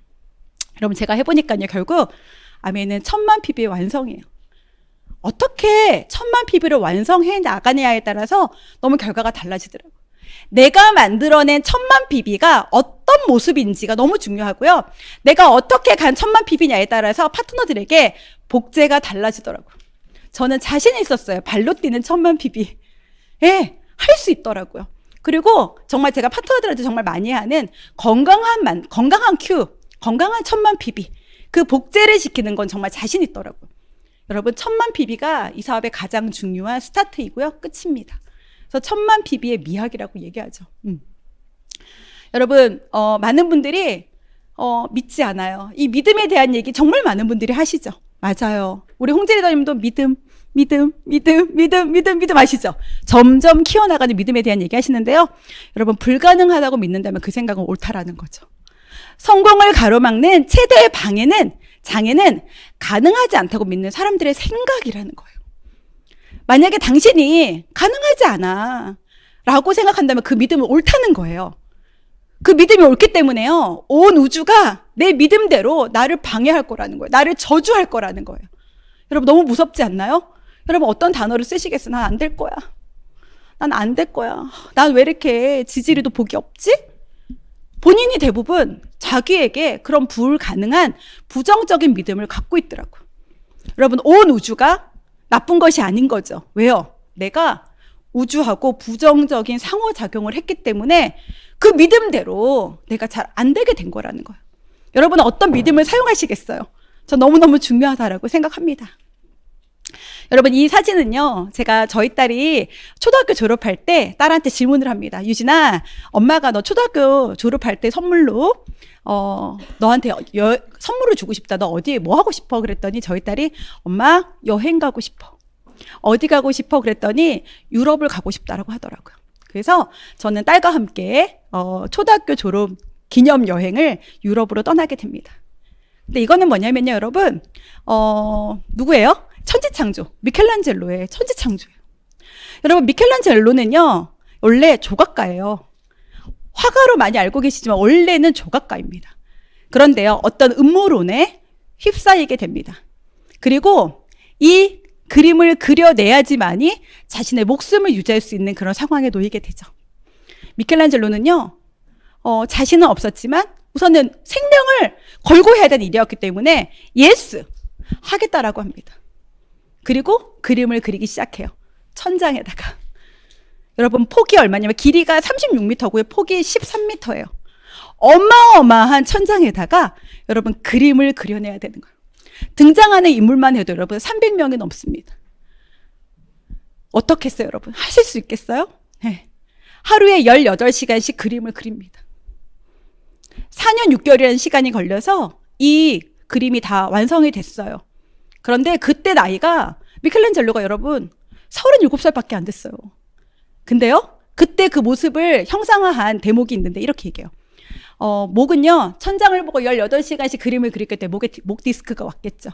여러분 제가 해보니까요. 결국 아메이는 1000만 PB의 완성이에요. 어떻게 1000만 PB를 완성해 나가느냐에 따라서 너무 결과가 달라지더라고요. 내가 만들어낸 1000만 PB가 어떤 모습인지가 너무 중요하고요. 내가 어떻게 간 1000만 PB냐에 따라서 파트너들에게 복제가 달라지더라고요. 저는 자신이 있었어요. 발로 뛰는 1000만 PB. 예, 할 수 있더라고요. 그리고 정말 제가 파트너들한테 정말 많이 하는 건강한 큐, 건강한 1000만 PB. 그 복제를 시키는 건 정말 자신 있더라고요. 여러분 1000만 PB가 이 사업의 가장 중요한 스타트이고요. 끝입니다. 그래서 1000만 PB의 미학이라고 얘기하죠. 여러분 많은 분들이 믿지 않아요. 이 믿음에 대한 얘기 정말 많은 분들이 하시죠. 맞아요. 우리 홍재 리더님도 믿음 아시죠? 점점 키워나가는 믿음에 대한 얘기 하시는데요. 여러분 불가능하다고 믿는다면 그 생각은 옳다라는 거죠. 성공을 가로막는 최대의 장애는 가능하지 않다고 믿는 사람들의 생각이라는 거예요. 만약에 당신이 가능하지 않아 라고 생각한다면 그 믿음은 옳다는 거예요. 그 믿음이 옳기 때문에요. 온 우주가 내 믿음대로 나를 방해할 거라는 거예요. 나를 저주할 거라는 거예요. 여러분 너무 무섭지 않나요? 여러분 어떤 단어를 쓰시겠어요? 난 안 될 거야. 난 안 될 거야. 난 왜 이렇게 지지리도 복이 없지? 본인이 대부분 자기에게 그런 불가능한 부정적인 믿음을 갖고 있더라고요. 여러분 온 우주가 나쁜 것이 아닌 거죠. 왜요? 내가 우주하고 부정적인 상호작용을 했기 때문에 그 믿음대로 내가 잘 안 되게 된 거라는 거예요. 여러분은 어떤 믿음을 사용하시겠어요? 저 너무너무 중요하다라고 생각합니다. 여러분 이 사진은요, 제가 저희 딸이 초등학교 졸업할 때 딸한테 질문을 합니다. 유진아, 엄마가 너 초등학교 졸업할 때 선물로 너한테 선물을 주고 싶다. 너 어디에 뭐 하고 싶어? 그랬더니 저희 딸이 엄마 여행 가고 싶어. 어디 가고 싶어? 그랬더니 유럽을 가고 싶다라고 하더라고요. 그래서 저는 딸과 함께 초등학교 졸업 기념 여행을 유럽으로 떠나게 됩니다. 근데 이거는 뭐냐면요, 여러분, 누구예요? 천지창조, 미켈란젤로의 천지창조예요. 여러분 미켈란젤로는요 원래 조각가예요. 화가로 많이 알고 계시지만 원래는 조각가입니다. 그런데요 어떤 음모론에 휩싸이게 됩니다. 그리고 이 그림을 그려내야지만이 자신의 목숨을 유지할 수 있는 그런 상황에 놓이게 되죠. 미켈란젤로는요 자신은 없었지만 우선은 생명을 걸고 해야 되는 일이었기 때문에 예스 하겠다라고 합니다. 그리고 그림을 그리기 시작해요. 천장에다가. 여러분 폭이 얼마냐면 길이가 36m고요. 폭이 13m예요. 어마어마한 천장에다가 여러분 그림을 그려내야 되는 거예요. 등장하는 인물만 해도 여러분 300명이 넘습니다. 어떻게 했어요, 여러분? 하실 수 있겠어요? 네. 하루에 18시간씩 그림을 그립니다. 4년 6개월이라는 시간이 걸려서 이 그림이 다 완성이 됐어요. 그런데 그때 나이가 미켈란젤로가 여러분 37살밖에 안 됐어요. 근데요, 그때 그 모습을 형상화한 대목이 있는데 이렇게 얘기해요. 목은요, 천장을 보고 18시간씩 그림을 그렸기 때문에 목 디스크가 왔겠죠.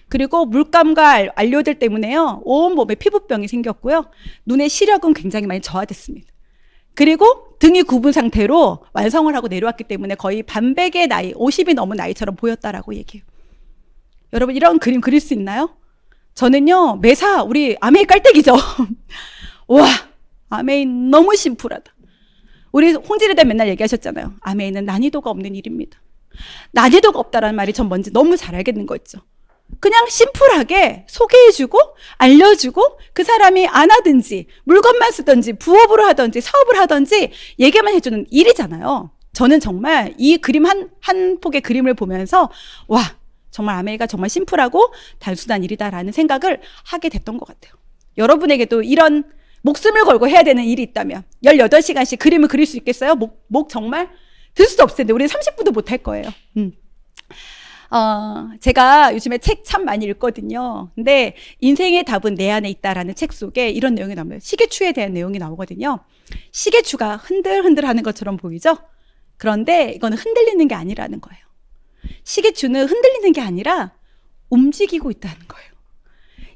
그리고 물감과 안료들 때문에요, 온몸에 피부병이 생겼고요. 눈의 시력은 굉장히 많이 저하됐습니다. 그리고 등이 굽은 상태로 완성을 하고 내려왔기 때문에 거의 반백의 나이, 50이 넘은 나이처럼 보였다라고 얘기해요. 여러분, 이런 그림 그릴 수 있나요? 저는요, 매사 우리 아메이 깔때기죠. 와, 아메이 너무 심플하다. 우리 홍지리대 맨날 얘기하셨잖아요. 아메이는 난이도가 없는 일입니다. 난이도가 없다라는 말이 전 뭔지 너무 잘 알겠는 거 있죠. 그냥 심플하게 소개해주고 알려주고 그 사람이 안 하든지 물건만 쓰든지 부업으로 하든지 사업을 하든지 얘기만 해주는 일이잖아요. 저는 정말 이 그림 한 폭의 그림을 보면서 와, 정말 아메이가 정말 심플하고 단순한 일이다라는 생각을 하게 됐던 것 같아요. 여러분에게도 이런 목숨을 걸고 해야 되는 일이 있다면 18시간씩 그림을 그릴 수 있겠어요? 목 정말 들 수도 없을 텐데 우리는 30분도 못 할 거예요. 제가 요즘에 책 참 많이 읽거든요. 근데 인생의 답은 내 안에 있다라는 책 속에 이런 내용이 나옵니다. 시계추에 대한 내용이 나오거든요. 시계추가 흔들흔들 하는 것처럼 보이죠? 그런데 이거는 흔들리는 게 아니라는 거예요. 시계추는 흔들리는 게 아니라 움직이고 있다는 거예요.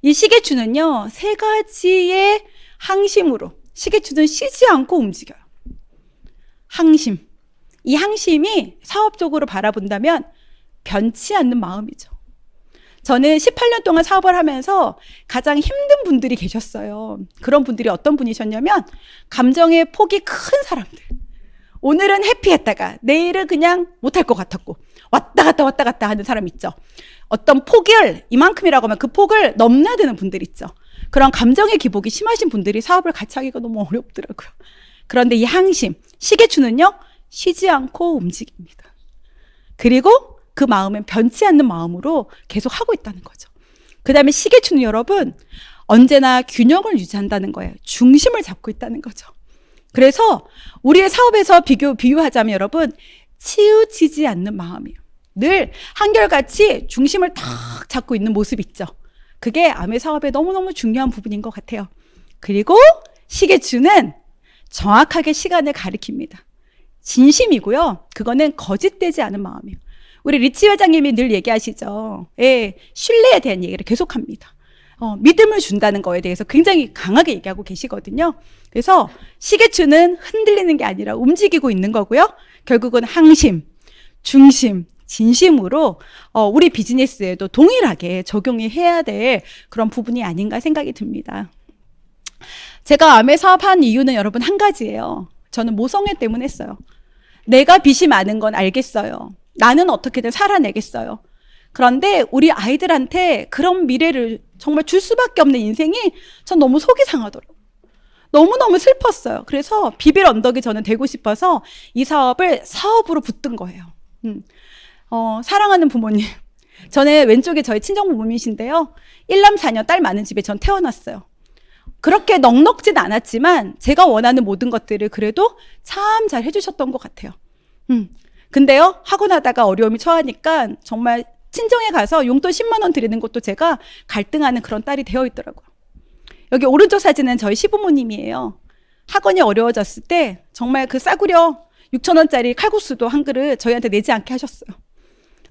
이 시계추는요, 3가지의 항심으로, 시계추는 쉬지 않고 움직여요. 항심. 이 항심이 사업적으로 바라본다면 변치 않는 마음이죠. 저는 18년 동안 사업을 하면서 가장 힘든 분들이 계셨어요. 그런 분들이 어떤 분이셨냐면 감정의 폭이 큰 사람들. 오늘은 해피했다가 내일은 그냥 못할 것 같았고 왔다 갔다 하는 사람 있죠. 어떤 폭을 이만큼이라고 하면 그 폭을 넘나드는 분들 있죠. 그런 감정의 기복이 심하신 분들이 사업을 같이 하기가 너무 어렵더라고요. 그런데 이 항심, 시계추는요, 쉬지 않고 움직입니다. 그리고 그 마음은 변치 않는 마음으로 계속 하고 있다는 거죠. 그 다음에 시계추는 여러분, 언제나 균형을 유지한다는 거예요. 중심을 잡고 있다는 거죠. 그래서 우리의 사업에서 비유하자면 여러분, 치우치지 않는 마음이에요. 늘 한결같이 중심을 탁 잡고 있는 모습 있죠. 그게 아메 사업의 너무너무 중요한 부분인 것 같아요. 그리고 시계추는 정확하게 시간을 가리킵니다. 진심이고요. 그거는 거짓되지 않은 마음이에요. 우리 리치 회장님이 늘 얘기하시죠. 예, 신뢰에 대한 얘기를 계속합니다. 믿음을 준다는 거에 대해서 굉장히 강하게 얘기하고 계시거든요. 그래서 시계추는 흔들리는 게 아니라 움직이고 있는 거고요. 결국은 항심, 중심, 진심으로 우리 비즈니스에도 동일하게 적용이 해야 될 그런 부분이 아닌가 생각이 듭니다. 제가 아메 사업한 이유는 여러분 한 가지예요. 저는 모성애 때문에 했어요. 내가 빚이 많은 건 알겠어요. 나는 어떻게든 살아내겠어요. 그런데 우리 아이들한테 그런 미래를 정말 줄 수밖에 없는 인생이 전 너무 속이 상하더라고요. 너무너무 슬펐어요. 그래서 비빌 언덕이 저는 되고 싶어서 이 사업을 사업으로 붙든 거예요. 사랑하는 부모님. 저는 왼쪽에 저희 친정 부모님이신데요. 1남 4녀 딸 많은 집에 전 태어났어요. 그렇게 넉넉진 않았지만 제가 원하는 모든 것들을 그래도 참 잘 해주셨던 것 같아요. 근데요, 하고 나다가 어려움이 처하니까 정말 친정에 가서 용돈 10만 원 드리는 것도 제가 갈등하는 그런 딸이 되어 있더라고요. 여기 오른쪽 사진은 저희 시부모님이에요. 학원이 어려워졌을 때 정말 그 싸구려 6,000원짜리 칼국수도 한 그릇 저희한테 내지 않게 하셨어요.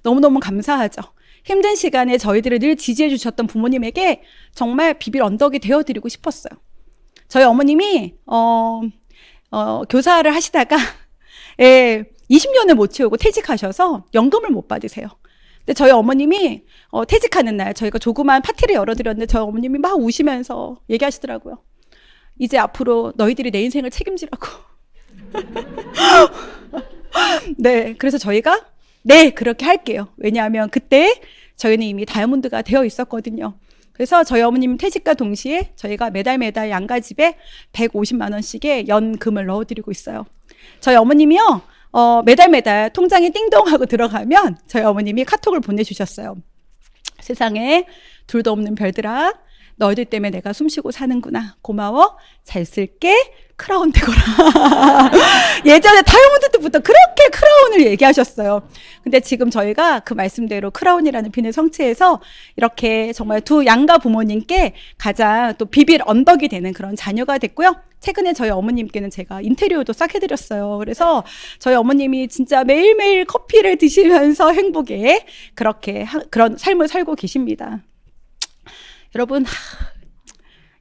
너무너무 감사하죠. 힘든 시간에 저희들을 늘 지지해 주셨던 부모님에게 정말 비빌 언덕이 되어드리고 싶었어요. 저희 어머님이 교사를 하시다가 20년을 못 채우고 퇴직하셔서 연금을 못 받으세요. 근데 저희 어머님이 퇴직하는 날 저희가 조그만 파티를 열어드렸는데 저희 어머님이 막 우시면서 얘기하시더라고요. 이제 앞으로 너희들이 내 인생을 책임지라고. 네, 그래서 저희가 네, 그렇게 할게요. 왜냐하면 그때 저희는 이미 다이아몬드가 되어 있었거든요. 그래서 저희 어머님 퇴직과 동시에 저희가 매달 양가집에 150만 원씩의 연금을 넣어드리고 있어요. 저희 어머님이요, 매달 통장에 띵동하고 들어가면 저희 어머님이 카톡을 보내주셨어요. 세상에 둘도 없는 별들아, 너희들 때문에 내가 숨쉬고 사는구나. 고마워. 잘 쓸게. 크라운 되거라. 예전에 다이아몬드 때부터 그렇게 크라운을 얘기하셨어요. 근데 지금 저희가 그 말씀대로 크라운이라는 핀을 성취해서 이렇게 정말 두 양가 부모님께 가장 또 비빌 언덕이 되는 그런 자녀가 됐고요. 최근에 저희 어머님께는 제가 인테리어도 싹 해드렸어요. 그래서 저희 어머님이 진짜 매일매일 커피를 드시면서 행복에 그렇게 그런 삶을 살고 계십니다. 여러분,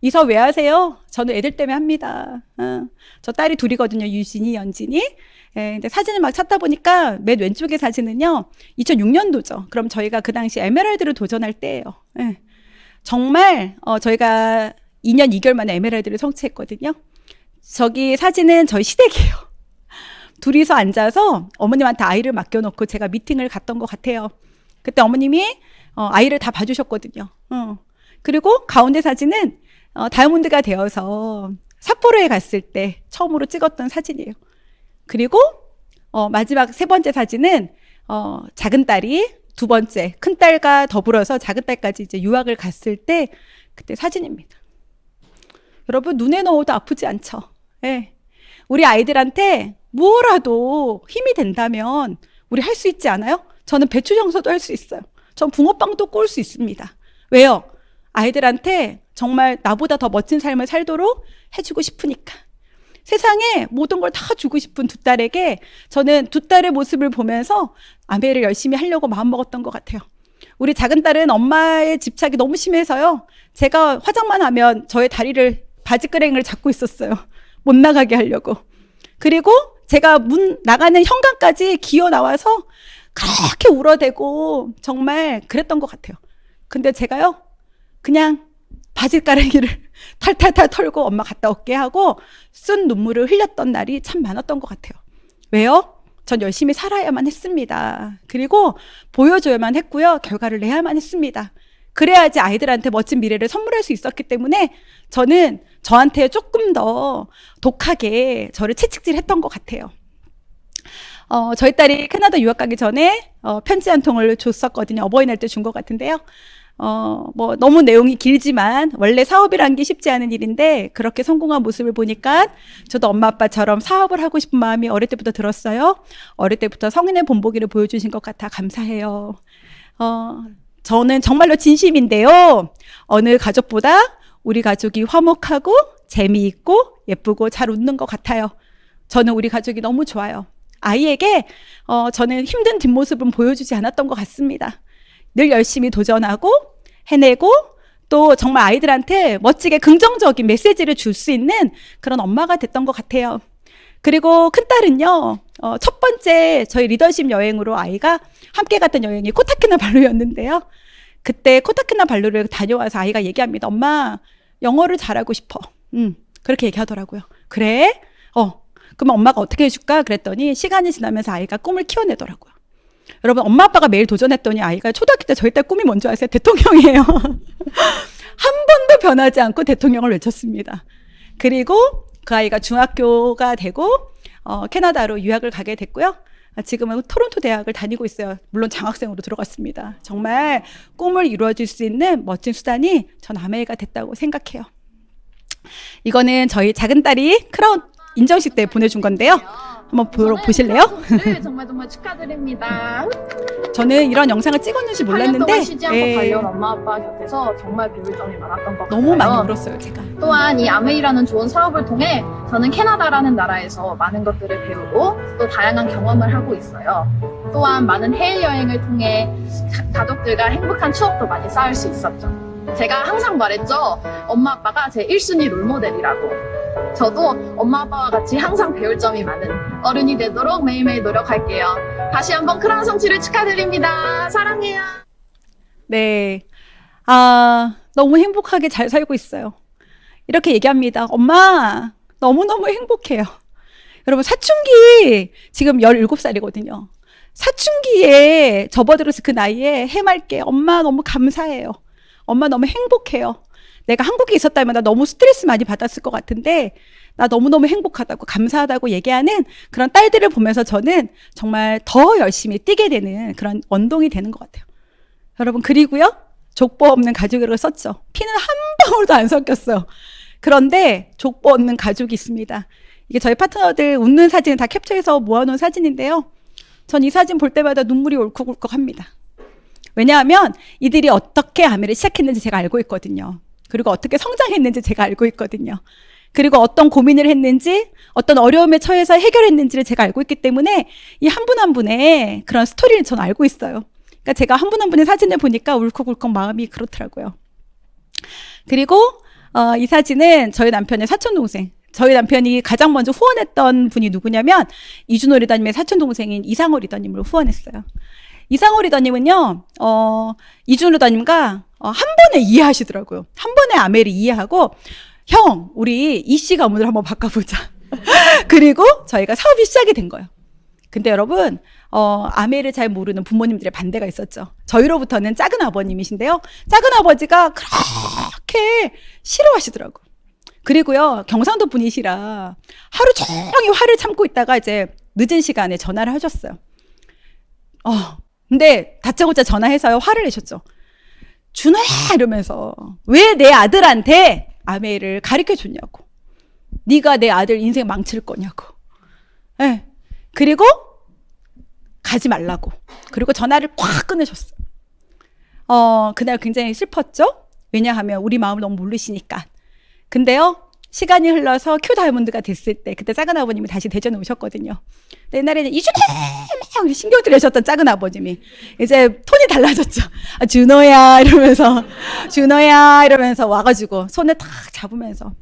이사 왜 하세요? 저는 애들 때문에 합니다. 저 딸이 둘이거든요. 유진이, 연진이. 예, 근데 사진을 막 찾다 보니까 맨 왼쪽의 사진은요, 2006년도죠. 그럼 저희가 그 당시 에메랄드를 도전할 때예요. 예. 정말 저희가 2년 2개월 만에 에메랄드를 성취했거든요. 저기 사진은 저희 시댁이에요. 둘이서 앉아서 어머님한테 아이를 맡겨놓고 제가 미팅을 갔던 것 같아요. 그때 어머님이 아이를 다 봐주셨거든요. 그리고 가운데 사진은 다이아몬드가 되어서 삿포로에 갔을 때 처음으로 찍었던 사진이에요. 그리고 마지막 세 번째 사진은 작은 딸이 두 번째 큰 딸과 더불어서 작은 딸까지 이제 유학을 갔을 때 그때 사진입니다. 여러분, 눈에 넣어도 아프지 않죠? 예. 우리 아이들한테 뭐라도 힘이 된다면 우리 할 수 있지 않아요? 저는 배추 정서도 할 수 있어요. 전 붕어빵도 구울 수 있습니다. 왜요? 아이들한테 정말 나보다 더 멋진 삶을 살도록 해주고 싶으니까. 세상에 모든 걸 다 주고 싶은 두 딸에게 저는 두 딸의 모습을 보면서 아메를 열심히 하려고 마음먹었던 것 같아요. 우리 작은 딸은 엄마의 집착이 너무 심해서요. 제가 화장만 하면 저의 다리를 바지끄랭이를 잡고 있었어요. 못 나가게 하려고. 그리고 제가 문 나가는 현관까지 기어 나와서 그렇게 울어대고 정말 그랬던 것 같아요. 근데 제가요, 그냥 바지가랑이를 탈탈탈 털고 엄마 갔다 올게 하고 쓴 눈물을 흘렸던 날이 참 많았던 것 같아요. 왜요? 전 열심히 살아야만 했습니다. 그리고 보여줘야만 했고요. 결과를 내야만 했습니다. 그래야지 아이들한테 멋진 미래를 선물할 수 있었기 때문에 저는 저한테 조금 더 독하게 저를 채찍질 했던 것 같아요. 저희 딸이 캐나다 유학 가기 전에 편지 한 통을 줬었거든요. 어버이날 때 준 것 같은데요. 뭐 너무 내용이 길지만 원래 사업이란 게 쉽지 않은 일인데 그렇게 성공한 모습을 보니까 저도 엄마 아빠처럼 사업을 하고 싶은 마음이 어릴 때부터 들었어요. 어릴 때부터 성인의 본보기를 보여주신 것 같아 감사해요. 저는 정말로 진심인데요. 어느 가족보다 우리 가족이 화목하고 재미있고 예쁘고 잘 웃는 것 같아요. 저는 우리 가족이 너무 좋아요. 아이에게 저는 힘든 뒷모습은 보여주지 않았던 것 같습니다. 늘 열심히 도전하고 해내고 또 정말 아이들한테 멋지게 긍정적인 메시지를 줄 수 있는 그런 엄마가 됐던 것 같아요. 그리고 큰딸은요, 첫 번째 저희 리더십 여행으로 아이가 함께 갔던 여행이 코타키나발루였는데요. 그때 코타키나발루를 다녀와서 아이가 얘기합니다. 엄마, 영어를 잘하고 싶어. 그렇게 얘기하더라고요. 그래? 그럼 엄마가 어떻게 해줄까? 그랬더니 시간이 지나면서 아이가 꿈을 키워내더라고요. 여러분, 엄마 아빠가 매일 도전했더니 아이가 초등학교 때 저희 딸 꿈이 뭔지 아세요? 대통령이에요. 한 번도 변하지 않고 대통령을 외쳤습니다. 그리고 그 아이가 중학교가 되고 캐나다로 유학을 가게 됐고요. 지금은 토론토 대학을 다니고 있어요. 물론 장학생으로 들어갔습니다. 정말 꿈을 이루어질 수 있는 멋진 수단이 전 아메이가 됐다고 생각해요. 이거는 저희 작은 딸이 크라운 인정식 때 보내준 건데요. 한번 보실래요? 네, 정말 축하드립니다. 저는 이런 영상을 찍었는지 8년 몰랐는데 동안 쉬지 않고 달려온 엄마 아빠 곁에서 정말 배울 점이 많았던 것 같아요. 너무 많이 울었어요, 제가. 또한 이 아메이라는 좋은 사업을 통해 저는 캐나다라는 나라에서 많은 것들을 배우고 또 다양한 경험을 하고 있어요. 또한 많은 해외여행을 통해 가족들과 행복한 추억도 많이 쌓을 수 있었죠. 제가 항상 말했죠. 엄마 아빠가 제 1순위 롤모델이라고. 저도 엄마 아빠와 같이 항상 배울 점이 많은 어른이 되도록 매일매일 노력할게요. 다시 한번 크라운 성취를 축하드립니다. 사랑해요. 네. 너무 행복하게 잘 살고 있어요. 이렇게 얘기합니다. 엄마, 너무너무 행복해요. 여러분, 사춘기 지금 17살이거든요. 사춘기에 접어들어서 그 나이에 해맑게 엄마 너무 감사해요. 엄마 너무 행복해요. 내가 한국에 있었다면 나 너무 스트레스 많이 받았을 것 같은데 나 너무너무 행복하다고 감사하다고 얘기하는 그런 딸들을 보면서 저는 정말 더 열심히 뛰게 되는 그런 원동이 되는 것 같아요. 여러분, 그리고요, 족보 없는 가족이라고 썼죠. 피는 한 방울도 안 섞였어요. 그런데 족보 없는 가족이 있습니다. 이게 저희 파트너들 웃는 사진을 다 캡처해서 모아놓은 사진인데요. 전 이 사진 볼 때마다 눈물이 울컥울컥합니다. 왜냐하면 이들이 어떻게 아메를 시작했는지 제가 알고 있거든요. 그리고 어떻게 성장했는지 제가 알고 있거든요. 그리고 어떤 고민을 했는지, 어떤 어려움에 처해서 해결했는지를 제가 알고 있기 때문에 이 한 분 한 분의 그런 스토리를 저는 알고 있어요. 그러니까 제가 한 분 한 분의 사진을 보니까 울컥울컥 마음이 그렇더라고요. 그리고 이 사진은 저희 남편의 사촌동생, 저희 남편이 가장 먼저 후원했던 분이 누구냐면 이준호 리더님의 사촌동생인 이상호 리더님을 후원했어요. 이상호 리더님은요, 이준호 리더님과 한 번에 이해하시더라고요. 한 번에 아메를 이해하고, 형, 우리 이씨 가문을 한번 바꿔보자. 그리고 저희가 사업이 시작이 된 거예요. 근데 여러분, 아메를 잘 모르는 부모님들의 반대가 있었죠. 저희로부터는 작은 아버님이신데요. 작은 아버지가 그렇게 싫어하시더라고요. 그리고요, 경상도 분이시라 하루 종일 화를 참고 있다가 이제 늦은 시간에 전화를 하셨어요. 근데 다짜고짜 전화해서 화를 내셨죠. 준호야 이러면서 왜 내 아들한테 아메를 가르쳐 줬냐고. 네가 내 아들 인생 망칠 거냐고. 네. 그리고 가지 말라고. 그리고 전화를 꽉 끊으셨어요. 그날 굉장히 슬펐죠. 왜냐하면 우리 마음을 너무 모르시니까. 근데요, 시간이 흘러서 큐 다이아몬드가 됐을 때, 그때 작은 아버님이 다시 대전에 오셨거든요. 근데 옛날에는 이준호 막 신경 들이셨던 작은 아버님이 이제 톤이 달라졌죠. 준호야 이러면서, 준호야 이러면서 와가지고 손을 탁 잡으면서,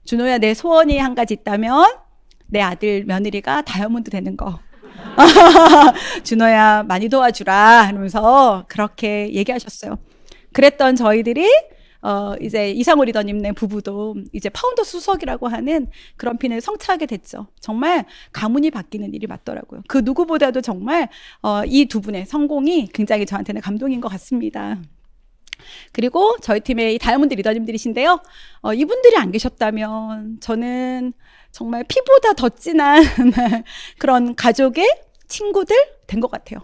준호야, 내 소원이 한 가지 있다면 내 아들 며느리가 다이아몬드 되는 거. 준호야, 많이 도와주라 이러면서 그렇게 얘기하셨어요. 그랬던 저희들이 이제 이상호 리더님네 부부도 이제 파운더 수석이라고 하는 그런 핀을 성취하게 됐죠. 정말 가문이 바뀌는 일이 맞더라고요. 그 누구보다도 정말 이 두 분의 성공이 굉장히 저한테는 감동인 것 같습니다. 그리고 저희 팀의 이 다이아몬드 리더님들이신데요. 이분들이 안 계셨다면 저는 정말 피보다 더 진한 그런 가족의 친구들 된 것 같아요.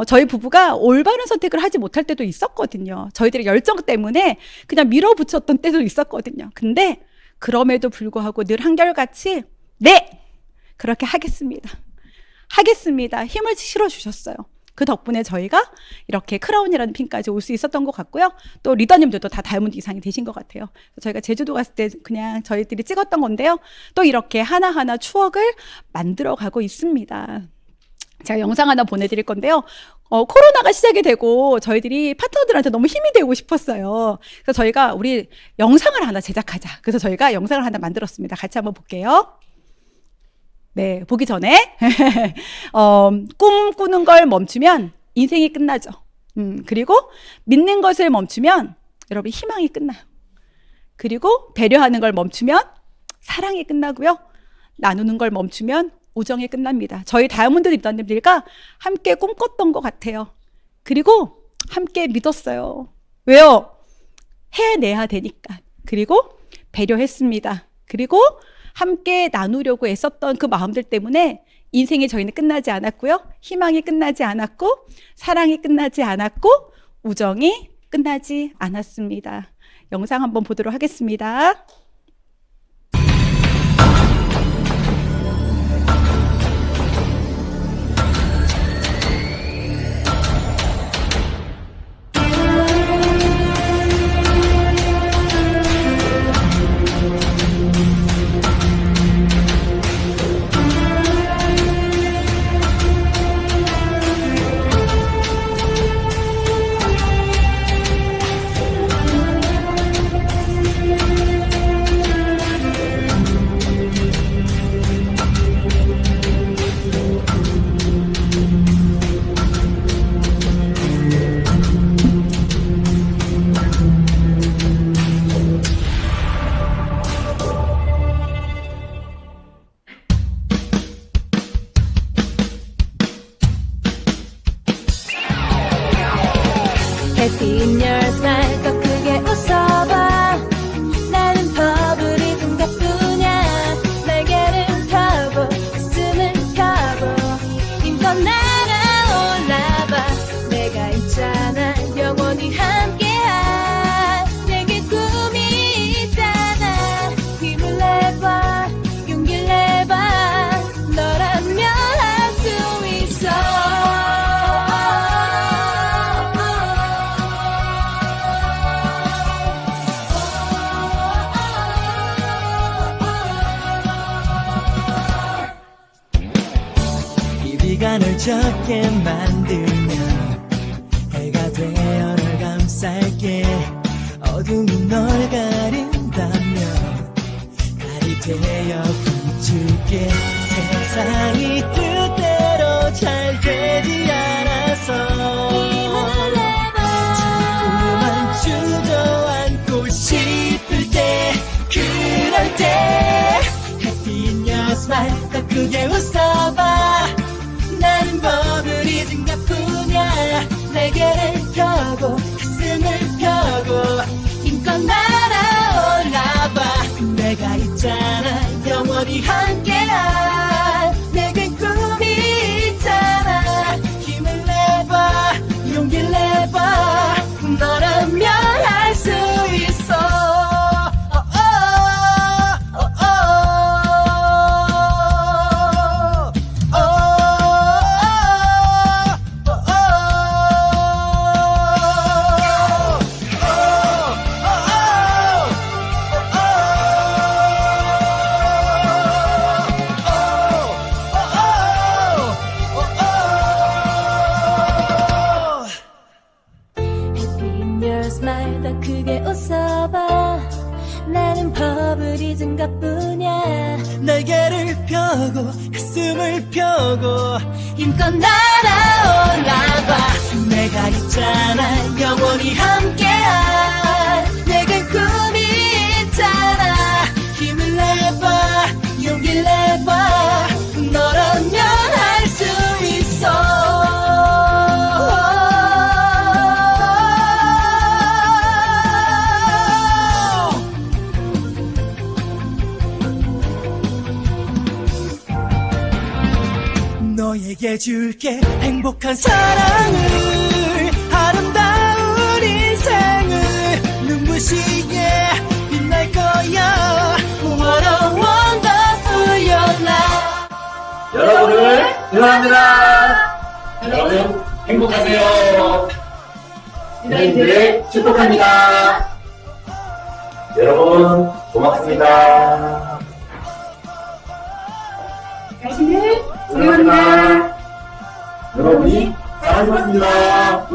저희 부부가 올바른 선택을 하지 못할 때도 있었거든요. 저희들의 열정 때문에 그냥 밀어붙였던 때도 있었거든요. 근데 그럼에도 불구하고 늘 한결같이 네! 그렇게 하겠습니다. 하겠습니다. 힘을 실어주셨어요. 그 덕분에 저희가 이렇게 크라운이라는 핀까지 올 수 있었던 것 같고요. 또 리더님들도 다 다이아몬드 이상이 되신 것 같아요. 저희가 제주도 갔을 때 그냥 저희들이 찍었던 건데요. 또 이렇게 하나하나 추억을 만들어가고 있습니다. 제가 영상 하나 보내드릴 건데요. 코로나가 시작이 되고 저희들이 파트너들한테 너무 힘이 되고 싶었어요. 그래서 저희가 우리 영상을 하나 제작하자. 그래서 저희가 영상을 하나 만들었습니다. 같이 한번 볼게요. 네, 보기 전에 꿈 꾸는 걸 멈추면 인생이 끝나죠. 그리고 믿는 것을 멈추면 여러분 희망이 끝나요. 그리고 배려하는 걸 멈추면 사랑이 끝나고요. 나누는 걸 멈추면 우정이 끝납니다. 저희 다이아몬드 리더님들과 함께 꿈꿨던 것 같아요. 그리고 함께 믿었어요. 왜요? 해내야 되니까. 그리고 배려했습니다. 그리고 함께 나누려고 애썼던 그 마음들 때문에 인생이 저희는 끝나지 않았고요. 희망이 끝나지 않았고 사랑이 끝나지 않았고 우정이 끝나지 않았습니다. 영상 한번 보도록 하겠습니다. 시간을 적게 만들면 해가 되어 널 감쌀게. 어둠이 널 가린다면 달이 되어 비출게. 세상이 뜻대로 잘 되지 않아서 자꾸만 주저앉고 싶을 때, 그럴 때 Happy in your smile, 더 크게 웃어봐. 나는 법을 잊은 것뿐이야. 날개를 펴고 가슴을 펴고 힘껏 날아올라봐. 내가 있잖아, 영원히 함께한 내겐 꿈이 있잖아. 힘을 내봐, 용기를 내봐. 너라면 할 수 있어. smile 더 크게 웃어봐. 나는 법을 잊은 것뿐이야. 날개를 펴고 가슴을 펴고 힘껏 날아올라봐. 내가 있잖아, 영원히 함께한 내겐 꿈이 있잖아. 힘을 내봐, 용기를 내봐. 너라면 할 수 있어. 너에게 줄게 행복한 사랑을, 아름다운 인생을. 눈부시게 빛날 거야. What a wonderful your life. 여러분을 응원합니다. 여러분 행복하세요. 유나인들의 축복합니다. 여러분 고맙습니다. 당신을 사랑합니다. 여러분이 사랑받습니다.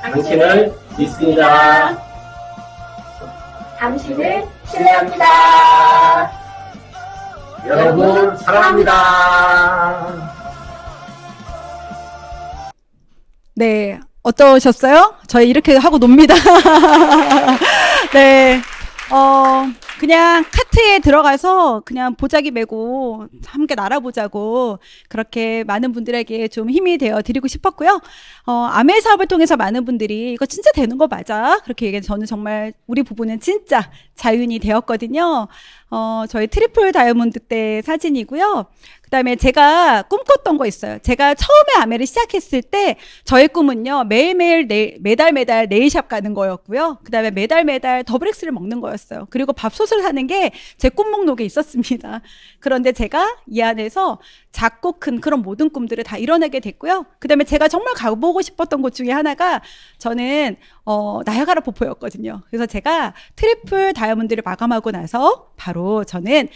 당신을 믿습니다. 당신을 신뢰합니다. 여러분 사랑합니다. 네, 어떠셨어요? 저희 이렇게 하고 놉니다. 네, 그냥 카트에 들어가서 그냥 보자기 메고 함께 날아보자고 그렇게 많은 분들에게 좀 힘이 되어 드리고 싶었고요. 아메 사업을 통해서 많은 분들이 이거 진짜 되는 거 맞아? 그렇게 얘기해. 저는 정말 우리 부부는 진짜 자윤이 되었거든요. 저희 트리플 다이아몬드 때 사진이고요. 그다음에 제가 꿈꿨던 거 있어요. 제가 처음에 아메를 시작했을 때 저의 꿈은요, 매일매일 매달 네일샵 가는 거였고요. 그다음에 매달 더블엑스를 먹는 거였어요. 그리고 밥솥을 사는 게 제 꿈 목록에 있었습니다. 그런데 제가 이 안에서 작고 큰 그런 모든 꿈들을 다 이뤄내게 됐고요. 그다음에 제가 정말 가보고 싶었던 곳 중에 하나가 저는 나야가라 폭포였거든요. 그래서 제가 트리플 다이아몬드를 마감하고 나서 바로 저는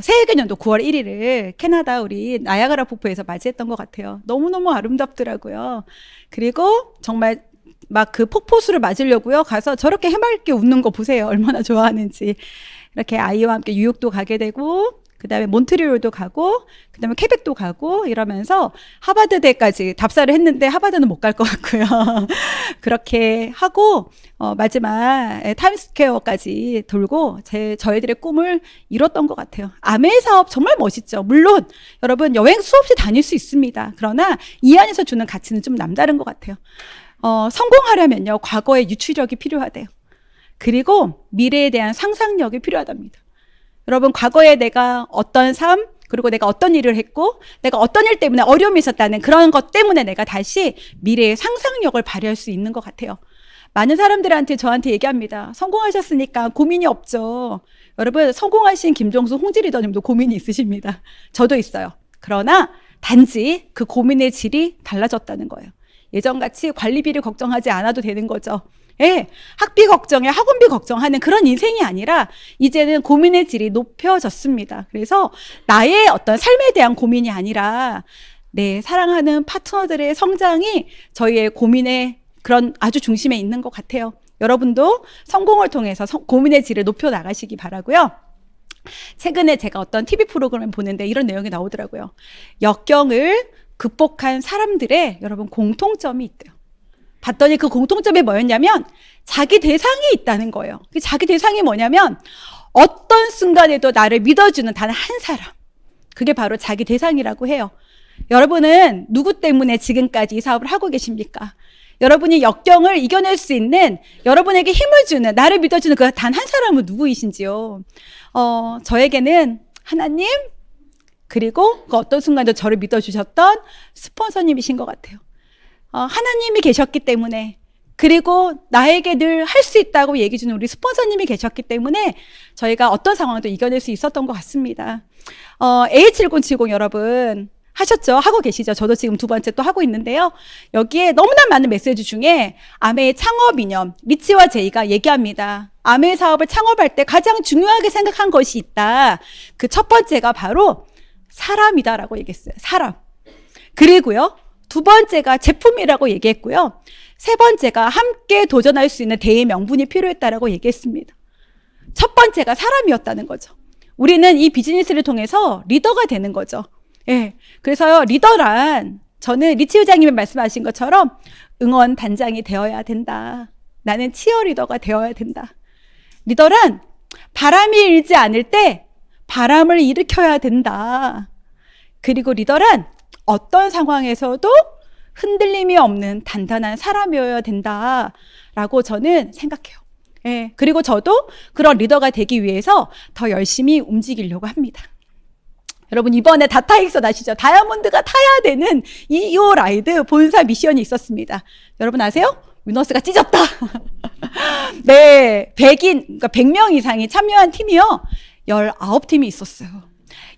새해개년도 9월 1일을 캐나다 우리 나야가라 폭포에서 맞이했던 것 같아요. 너무너무 아름답더라고요. 그리고 정말 막 그 폭포수를 맞으려고요. 가서 저렇게 해맑게 웃는 거 보세요. 얼마나 좋아하는지. 이렇게 아이와 함께 뉴욕도 가게 되고, 그 다음에 몬트리올도 가고, 그 다음에 퀘벡도 가고 이러면서 하버드대까지 답사를 했는데 하버드는 못 갈 것 같고요. 그렇게 하고 마지막 타임스퀘어까지 돌고 저희들의 꿈을 이뤘던 것 같아요. 아메 사업 정말 멋있죠. 물론 여러분 여행 수없이 다닐 수 있습니다. 그러나 이 안에서 주는 가치는 좀 남다른 것 같아요. 성공하려면요, 과거의 유추력이 필요하대요. 그리고 미래에 대한 상상력이 필요하답니다. 여러분, 과거에 내가 어떤 삶, 그리고 내가 어떤 일을 했고, 내가 어떤 일 때문에 어려움이 있었다는 그런 것 때문에 내가 다시 미래의 상상력을 발휘할 수 있는 것 같아요. 많은 사람들한테 저한테 얘기합니다. 성공하셨으니까 고민이 없죠. 여러분, 성공하신 김종수, 홍지 리더님도 고민이 있으십니다. 저도 있어요. 그러나 단지 그 고민의 질이 달라졌다는 거예요. 예전같이 관리비를 걱정하지 않아도 되는 거죠. 예, 학비 걱정에 학원비 걱정하는 그런 인생이 아니라 이제는 고민의 질이 높여졌습니다. 그래서 나의 어떤 삶에 대한 고민이 아니라 내 사랑하는 파트너들의 성장이 저희의 고민의 그런 아주 중심에 있는 것 같아요. 여러분도 성공을 통해서 고민의 질을 높여 나가시기 바라고요. 최근에 제가 어떤 TV 프로그램을 보는데 이런 내용이 나오더라고요. 역경을 극복한 사람들의 여러분 공통점이 있대요. 봤더니 그 공통점이 뭐였냐면 자기 대상이 있다는 거예요. 그 자기 대상이 뭐냐면 어떤 순간에도 나를 믿어주는 단 한 사람. 그게 바로 자기 대상이라고 해요. 여러분은 누구 때문에 지금까지 이 사업을 하고 계십니까? 여러분이 역경을 이겨낼 수 있는, 여러분에게 힘을 주는, 나를 믿어주는 그 단 한 사람은 누구이신지요? 저에게는 하나님, 그리고 그 어떤 순간도 저를 믿어주셨던 스폰서님이신 것 같아요. 하나님이 계셨기 때문에, 그리고 나에게 늘 할 수 있다고 얘기해 주는 우리 스폰서님이 계셨기 때문에 저희가 어떤 상황도 이겨낼 수 있었던 것 같습니다. A7070 여러분 하셨죠? 하고 계시죠? 저도 지금 두 번째 또 하고 있는데요. 여기에 너무나 많은 메시지 중에 아메의 창업 이념, 리치와 제이가 얘기합니다. 아메 사업을 창업할 때 가장 중요하게 생각한 것이 있다. 그 첫 번째가 바로 사람이다라고 얘기했어요. 사람. 그리고요, 두 번째가 제품이라고 얘기했고요. 세 번째가 함께 도전할 수 있는 대의 명분이 필요했다라고 얘기했습니다. 첫 번째가 사람이었다는 거죠. 우리는 이 비즈니스를 통해서 리더가 되는 거죠. 예. 그래서요, 리더란 저는 리치 회장님이 말씀하신 것처럼 응원 단장이 되어야 된다. 나는 치어리더가 되어야 된다. 리더란 바람이 일지 않을 때 바람을 일으켜야 된다. 그리고 리더란 어떤 상황에서도 흔들림이 없는 단단한 사람이어야 된다라고 저는 생각해요. 예. 그리고 저도 그런 리더가 되기 위해서 더 열심히 움직이려고 합니다. 여러분, 이번에 다타익선 아시죠? 다이아몬드가 타야 되는 이오 라이드 본사 미션이 있었습니다. 여러분 아세요? 위너스가 찢었다. 네, 100명 이상이 참여한 팀이요. 19팀이 있었어요.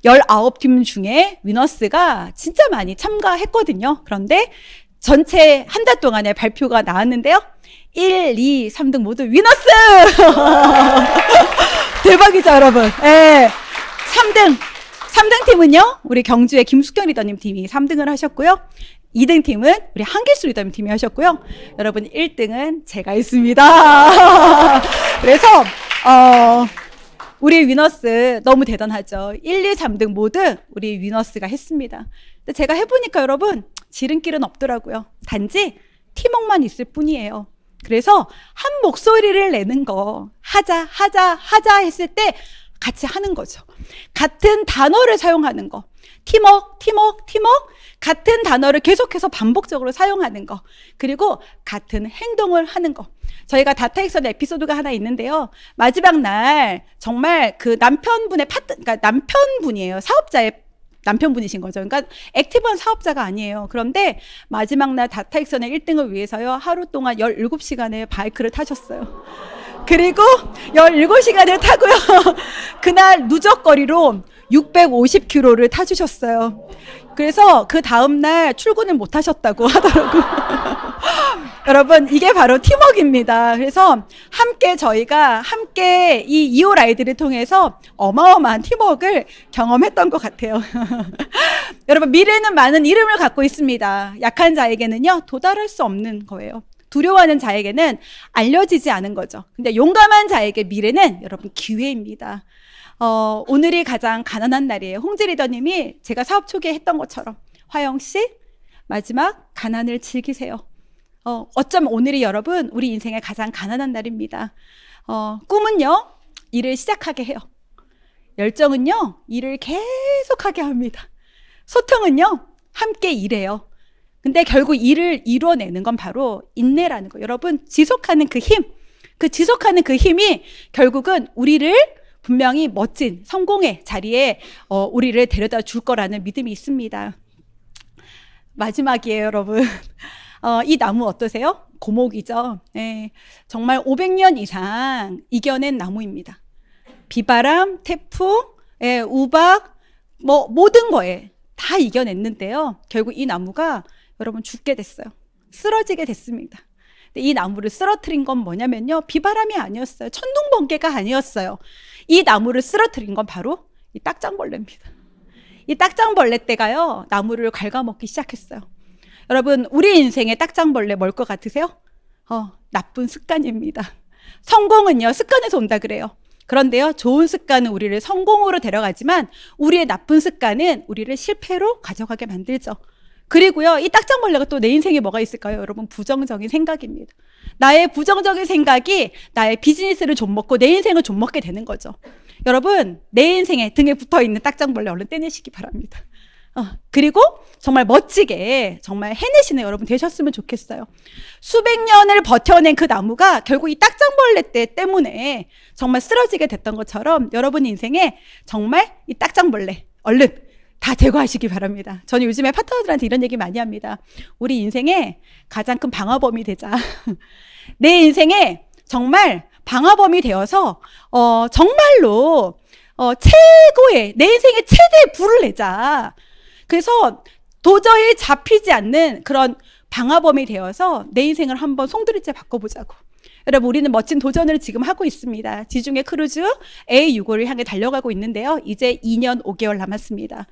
19팀 중에 위너스가 진짜 많이 참가했거든요. 그런데 전체 한 달 동안에 발표가 나왔는데요. 1, 2, 3등 모두 위너스! 대박이죠, 여러분. 네, 3등 팀은요, 우리 경주의 김숙경 리더님 팀이 3등을 하셨고요. 2등 팀은 우리 한길수 리더님 팀이 하셨고요. 여러분 1등은 제가 했습니다. 그래서 우리 위너스 너무 대단하죠. 1, 2, 3등 모두 우리 위너스가 했습니다. 근데 제가 해보니까 여러분 지름길은 없더라고요. 단지 팀워크만 있을 뿐이에요. 그래서 한 목소리를 내는 거, 하자 했을 때 같이 하는 거죠. 같은 단어를 사용하는 거. 팀워크. 같은 단어를 계속해서 반복적으로 사용하는 거. 그리고 같은 행동을 하는 거. 저희가 다타익선 에피소드가 하나 있는데요. 마지막 날 정말 그 남편분의 그러니까 남편분이에요. 사업자의 남편분이신 거죠. 그러니까 액티브한 사업자가 아니에요. 그런데 마지막 날 다타익선의 1등을 위해서요. 하루 동안 17시간의 바이크를 타셨어요. 그리고 17시간을 타고요. 그날 누적거리로 650km를 타주셨어요. 그래서 그 다음날 출근을 못 하셨다고 하더라고요. 여러분, 이게 바로 팀워크입니다. 그래서 저희가 함께 이 이오 라이드를 통해서 어마어마한 팀워크를 경험했던 것 같아요. 여러분, 미래는 많은 이름을 갖고 있습니다. 약한 자에게는요, 도달할 수 없는 거예요. 두려워하는 자에게는 알려지지 않은 거죠. 근데 용감한 자에게 미래는 여러분 기회입니다. 오늘이 가장 가난한 날이에요. 홍지 리더님이 제가 사업 초기에 했던 것처럼 화영 씨 마지막 가난을 즐기세요. 어쩌면 오늘이 여러분 우리 인생의 가장 가난한 날입니다. 꿈은요 일을 시작하게 해요. 열정은요 일을 계속하게 합니다. 소통은요 함께 일해요. 근데 결국 일을 이뤄내는 건 바로 인내라는 거. 여러분 지속하는 그 힘, 지속하는 그 힘이 결국은 우리를 분명히 멋진 성공의 자리에 우리를 데려다 줄 거라는 믿음이 있습니다. 마지막이에요, 여러분. 이 나무 어떠세요? 고목이죠. 네, 정말 500년 이상 이겨낸 나무입니다. 비바람, 태풍, 우박, 모든 거에 다 이겨냈는데요. 결국 이 나무가 여러분 죽게 됐어요. 쓰러지게 됐습니다. 근데 이 나무를 쓰러뜨린 건 뭐냐면요, 비바람이 아니었어요. 천둥 번개가 아니었어요. 이 나무를 쓰러뜨린 건 바로 이 딱장벌레입니다. 이 딱장벌레 떼가요, 나무를 갉아먹기 시작했어요. 여러분, 우리 인생의 딱장벌레 뭘 것 같으세요? 나쁜 습관입니다. 성공은요, 습관에서 온다 그래요. 그런데요, 좋은 습관은 우리를 성공으로 데려가지만 우리의 나쁜 습관은 우리를 실패로 가져가게 만들죠. 그리고요, 이 딱장벌레가 또 내 인생에 뭐가 있을까요? 여러분, 부정적인 생각입니다. 나의 부정적인 생각이 나의 비즈니스를 좀먹고 내 인생을 좀먹게 되는 거죠. 여러분, 내 인생에 등에 붙어있는 딱장벌레 얼른 떼내시기 바랍니다. 그리고 정말 멋지게 정말 해내시는 여러분 되셨으면 좋겠어요. 수백 년을 버텨낸 그 나무가 결국 이 딱장벌레 떼 때문에 정말 쓰러지게 됐던 것처럼 여러분 인생에 정말 이 딱장벌레 얼른 다 제거하시기 바랍니다. 저는 요즘에 파트너들한테 이런 얘기 많이 합니다. 우리 인생에 가장 큰 방화범이 되자. 내 인생에 정말 방화범이 되어서 정말로 최고의 내 인생의 최대의 불을 내자. 그래서 도저히 잡히지 않는 그런 방화범이 되어서 내 인생을 한번 송두리째 바꿔보자고. 여러분, 우리는 멋진 도전을 지금 하고 있습니다. 지중해 크루즈 A65를 향해 달려가고 있는데요. 이제 2년 5개월 남았습니다.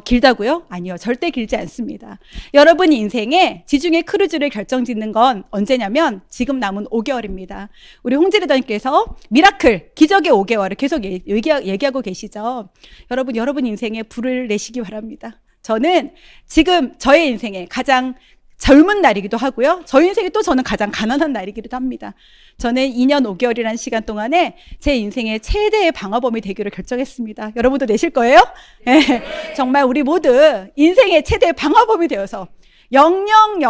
길다고요? 아니요, 절대 길지 않습니다. 여러분 인생에 지중해 크루즈를 결정짓는 건 언제냐면 지금 남은 5개월입니다. 우리 홍지리더님께서 미라클, 기적의 5개월을 계속 얘기하고 계시죠. 여러분 인생에 불을 내시기 바랍니다. 저는 지금 저의 인생에 가장 젊은 날이기도 하고요. 저 인생이 또 저는 가장 가난한 날이기도 합니다. 저는 2년 5개월이라는 시간 동안에 제 인생의 최대의 방화범이 되기로 결정했습니다. 여러분도 내실 거예요? 네. 정말 우리 모두 인생의 최대의 방화범이 되어서 영영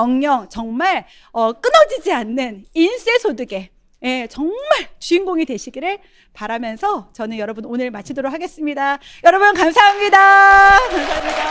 정말 끊어지지 않는 인세 소득의 정말 주인공이 되시기를 바라면서 저는 여러분 오늘 마치도록 하겠습니다. 여러분 감사합니다. 감사합니다.